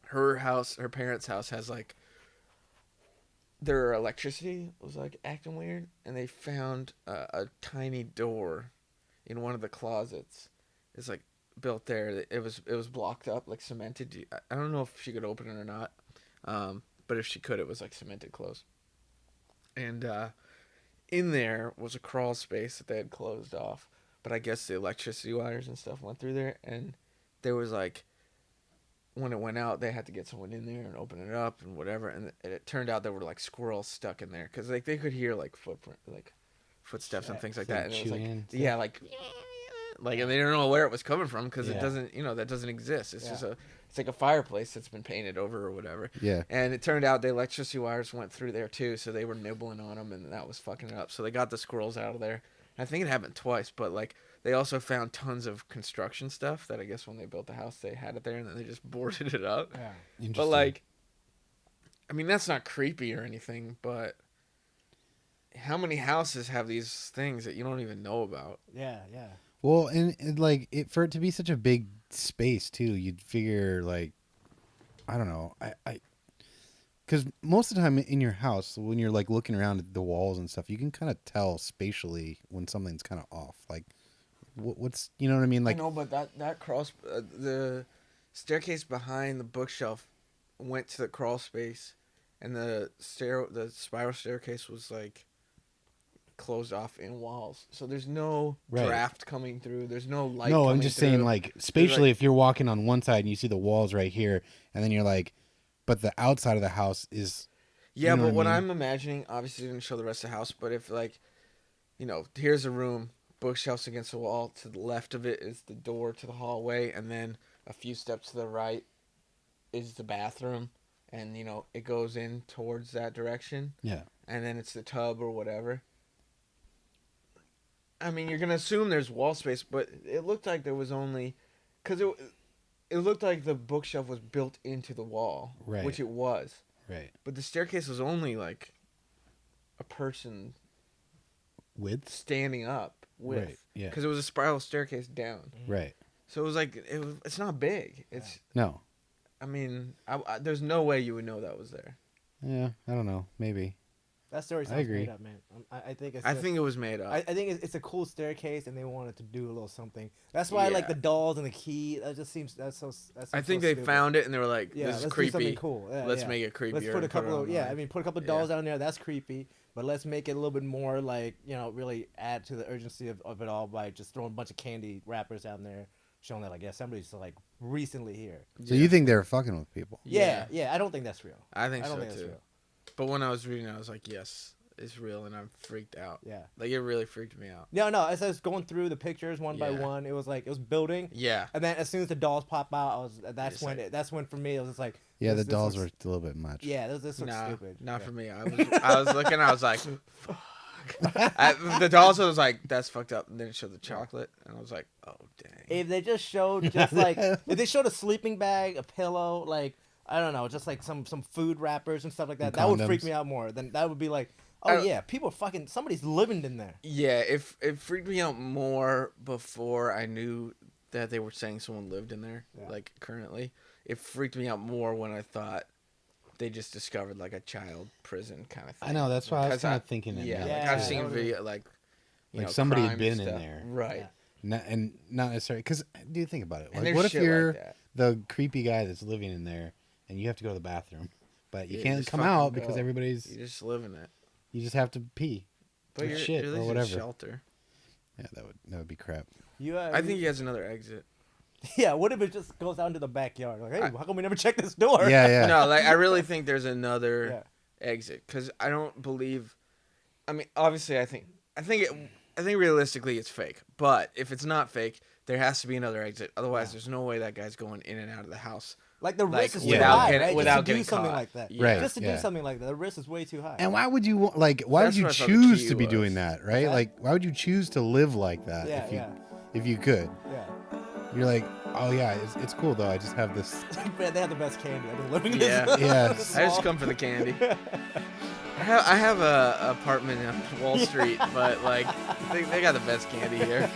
[SPEAKER 2] her parents' house has like their electricity was like acting weird, and they found a tiny door in one of the closets. It's like built there. It was blocked up, like cemented. I don't know if she could open it or not, but if she could, it was like cemented closed. And in there was a crawl space that they had closed off, but I guess the electricity wires and stuff went through there, and there was like, when it went out, they had to get someone in there and open it up and whatever, and it turned out there were like squirrels stuck in there because like they could hear like footsteps and things like that, and it was like,
[SPEAKER 1] chewing and stuff?
[SPEAKER 2] yeah, like and they don't know where it was coming from because
[SPEAKER 1] Yeah.
[SPEAKER 2] it doesn't, that doesn't exist. It's just
[SPEAKER 3] Yeah.
[SPEAKER 2] it's like a fireplace that's been painted over or whatever.
[SPEAKER 1] Yeah.
[SPEAKER 2] And it turned out the electricity wires went through there too, so they were nibbling on them, and that was fucking it up. So they got the squirrels out of there. I think it happened twice, but like they also found tons of construction stuff that I guess when they built the house they had it there, and then they just boarded it up.
[SPEAKER 3] Yeah.
[SPEAKER 2] But
[SPEAKER 1] Interesting.
[SPEAKER 2] like, I mean, that's not creepy or anything, but how many houses have these things that you don't even know about?
[SPEAKER 3] Yeah. Yeah.
[SPEAKER 1] Well, and like for it to be such a big space too, you'd figure like, I don't know, I because most of the time in your house when you're like looking around at the walls and stuff, you can kind of tell spatially when something's kind of off. Like, what's you know what I mean? Like,
[SPEAKER 2] I know, but that crawl the staircase behind the bookshelf went to the crawl space, and the spiral staircase was like closed off in walls, so there's no
[SPEAKER 1] Right.
[SPEAKER 2] draft coming through. There's no light.
[SPEAKER 1] no, I'm
[SPEAKER 2] coming
[SPEAKER 1] just
[SPEAKER 2] through.
[SPEAKER 1] saying like spatially,
[SPEAKER 2] like-
[SPEAKER 1] if you're walking on one side and you see the walls right here, and then you're like, but the outside of the house is.
[SPEAKER 2] Yeah,
[SPEAKER 1] You know
[SPEAKER 2] but
[SPEAKER 1] what
[SPEAKER 2] what
[SPEAKER 1] I mean?
[SPEAKER 2] I'm imagining, obviously didn't show the rest of the house, but if like, here's a room, bookshelves against the wall, to the left of it is the door to the hallway, and then a few steps to the right is the bathroom, and it goes in towards that direction,
[SPEAKER 1] Yeah.
[SPEAKER 2] and then it's the tub or whatever. I mean, you're gonna assume there's wall space, but it looked like there was only, because it looked like the bookshelf was built into the wall,
[SPEAKER 1] Right.
[SPEAKER 2] which it was.
[SPEAKER 1] Right.
[SPEAKER 2] But the staircase was only like a person
[SPEAKER 1] Width.
[SPEAKER 2] standing up with,
[SPEAKER 1] Right, yeah.
[SPEAKER 2] because it was a spiral staircase down.
[SPEAKER 1] Right.
[SPEAKER 2] So it was like it's not big. It's
[SPEAKER 1] No.
[SPEAKER 2] I mean, there's no way you would know that was there.
[SPEAKER 1] Yeah. I don't know. Maybe.
[SPEAKER 3] That story sounds
[SPEAKER 1] agree.
[SPEAKER 3] made up, man. I think it's.
[SPEAKER 2] I think it was made up.
[SPEAKER 3] I think it's a cool staircase, and they wanted to do a little something. That's why I like
[SPEAKER 2] Yeah.
[SPEAKER 3] the dolls and the key. That just seems that's so. That
[SPEAKER 2] I
[SPEAKER 3] seems
[SPEAKER 2] think
[SPEAKER 3] so
[SPEAKER 2] they
[SPEAKER 3] stupid.
[SPEAKER 2] found it and they were like,
[SPEAKER 3] Yeah,
[SPEAKER 2] "This is
[SPEAKER 3] let's do
[SPEAKER 2] creepy.
[SPEAKER 3] something cool. Yeah,
[SPEAKER 2] Let's
[SPEAKER 3] yeah.
[SPEAKER 2] make it creepier."
[SPEAKER 3] Let's put a
[SPEAKER 2] and
[SPEAKER 3] couple
[SPEAKER 2] it
[SPEAKER 3] of I
[SPEAKER 2] online."
[SPEAKER 3] mean, put a couple of dolls down there. That's creepy, but let's make it a little bit more like really add to the urgency of it all by just throwing a bunch of candy wrappers down there, showing that like somebody's like recently here.
[SPEAKER 1] So you think they're fucking with people?
[SPEAKER 3] Yeah, I don't think that's real.
[SPEAKER 2] I think
[SPEAKER 3] I don't
[SPEAKER 2] so
[SPEAKER 3] think that's
[SPEAKER 2] too.
[SPEAKER 3] real.
[SPEAKER 2] But when I was reading, I was like, "Yes, it's real," and I'm freaked out.
[SPEAKER 3] Yeah.
[SPEAKER 2] Like it really freaked me out.
[SPEAKER 3] No. As I was going through the pictures one by
[SPEAKER 2] Yeah.
[SPEAKER 3] one, it was building.
[SPEAKER 2] Yeah.
[SPEAKER 3] And then as soon as the dolls pop out, that's
[SPEAKER 2] It's
[SPEAKER 3] when
[SPEAKER 2] like-
[SPEAKER 3] that's when for me it was just like
[SPEAKER 1] Yeah,
[SPEAKER 3] this
[SPEAKER 1] the dolls
[SPEAKER 3] looks-
[SPEAKER 1] were a little bit much.
[SPEAKER 3] Yeah, this looks
[SPEAKER 2] Nah,
[SPEAKER 3] stupid.
[SPEAKER 2] not
[SPEAKER 3] Yeah.
[SPEAKER 2] for me. I was looking. I was like, "Fuck." The dolls. I was like, "That's fucked up." And then it showed the chocolate, and I was like, "Oh dang."
[SPEAKER 3] If they just showed just like if they showed a sleeping bag, a pillow, like I don't know, just like some food wrappers and stuff like that,
[SPEAKER 1] And
[SPEAKER 3] that would freak
[SPEAKER 1] condoms.
[SPEAKER 3] me out more. Then that would be like,
[SPEAKER 2] I
[SPEAKER 3] oh
[SPEAKER 2] don't-
[SPEAKER 3] yeah, people are fucking somebody's living in there.
[SPEAKER 2] Yeah, it freaked me out more before I knew that they were saying someone lived in there.
[SPEAKER 3] Yeah.
[SPEAKER 2] Like currently, it freaked me out more when I thought they just discovered like a child prison kind of thing.
[SPEAKER 1] I know. That's why I was
[SPEAKER 2] 'Cause
[SPEAKER 1] kind of thinking.
[SPEAKER 2] Yeah,
[SPEAKER 1] that.
[SPEAKER 2] like
[SPEAKER 3] Yeah,
[SPEAKER 2] I've
[SPEAKER 3] that
[SPEAKER 2] seen
[SPEAKER 3] would've
[SPEAKER 2] video like you
[SPEAKER 1] Like
[SPEAKER 2] know,
[SPEAKER 1] somebody had
[SPEAKER 2] crime
[SPEAKER 1] been in
[SPEAKER 2] stuff.
[SPEAKER 1] there.
[SPEAKER 2] right?
[SPEAKER 3] Yeah.
[SPEAKER 1] And not necessarily because do you think about it?
[SPEAKER 2] And
[SPEAKER 1] Like,
[SPEAKER 2] there's
[SPEAKER 1] what if
[SPEAKER 2] shit
[SPEAKER 1] you're
[SPEAKER 2] like that.
[SPEAKER 1] the creepy guy that's living in there and you have to go to the bathroom, but you
[SPEAKER 2] Yeah,
[SPEAKER 1] can't
[SPEAKER 2] just
[SPEAKER 1] come
[SPEAKER 2] fucking
[SPEAKER 1] out because
[SPEAKER 2] go.
[SPEAKER 1] everybody's.
[SPEAKER 2] You just live in it,
[SPEAKER 1] You just have to pee.
[SPEAKER 2] but
[SPEAKER 1] Or
[SPEAKER 2] you're,
[SPEAKER 1] shit,
[SPEAKER 2] you're
[SPEAKER 1] or
[SPEAKER 2] at least in
[SPEAKER 1] whatever.
[SPEAKER 2] shelter.
[SPEAKER 1] Yeah, that would be crap.
[SPEAKER 3] You,
[SPEAKER 2] I think he has another exit.
[SPEAKER 3] yeah. What if it just goes down to the backyard? Like, hey, how come we never checked this door?
[SPEAKER 1] Yeah, yeah.
[SPEAKER 2] No, like I really think there's another
[SPEAKER 3] Yeah.
[SPEAKER 2] exit because I don't believe. I mean, obviously, I think realistically it's fake. But if it's not fake, there has to be another exit. Otherwise, there's no way that guy's going in and out of the house.
[SPEAKER 3] Like the
[SPEAKER 2] Like,
[SPEAKER 3] risk is too
[SPEAKER 1] without
[SPEAKER 3] high,
[SPEAKER 2] getting-
[SPEAKER 3] right?
[SPEAKER 2] without
[SPEAKER 3] just to do
[SPEAKER 2] getting
[SPEAKER 3] something
[SPEAKER 2] caught.
[SPEAKER 3] like that.
[SPEAKER 2] Yeah.
[SPEAKER 1] Right.
[SPEAKER 3] Just to do
[SPEAKER 1] yeah.
[SPEAKER 3] something like that, the risk is way too high.
[SPEAKER 1] And why would you why
[SPEAKER 2] That's
[SPEAKER 1] would
[SPEAKER 2] what
[SPEAKER 1] you
[SPEAKER 2] I thought the
[SPEAKER 1] choose
[SPEAKER 2] key
[SPEAKER 1] to be
[SPEAKER 2] was.
[SPEAKER 1] doing that, right?
[SPEAKER 3] that?
[SPEAKER 1] Like, why would you choose to live like that
[SPEAKER 3] Yeah, yeah.
[SPEAKER 1] if you could?
[SPEAKER 3] Yeah.
[SPEAKER 1] You're like, oh yeah, it's cool though. I just have this.
[SPEAKER 3] Man, they have the best candy. I've been living in
[SPEAKER 2] Yeah.
[SPEAKER 3] this.
[SPEAKER 1] Yeah.
[SPEAKER 3] this
[SPEAKER 2] I just
[SPEAKER 3] small-
[SPEAKER 2] come for the candy. I have a apartment on Wall Street, but like they got the best candy here.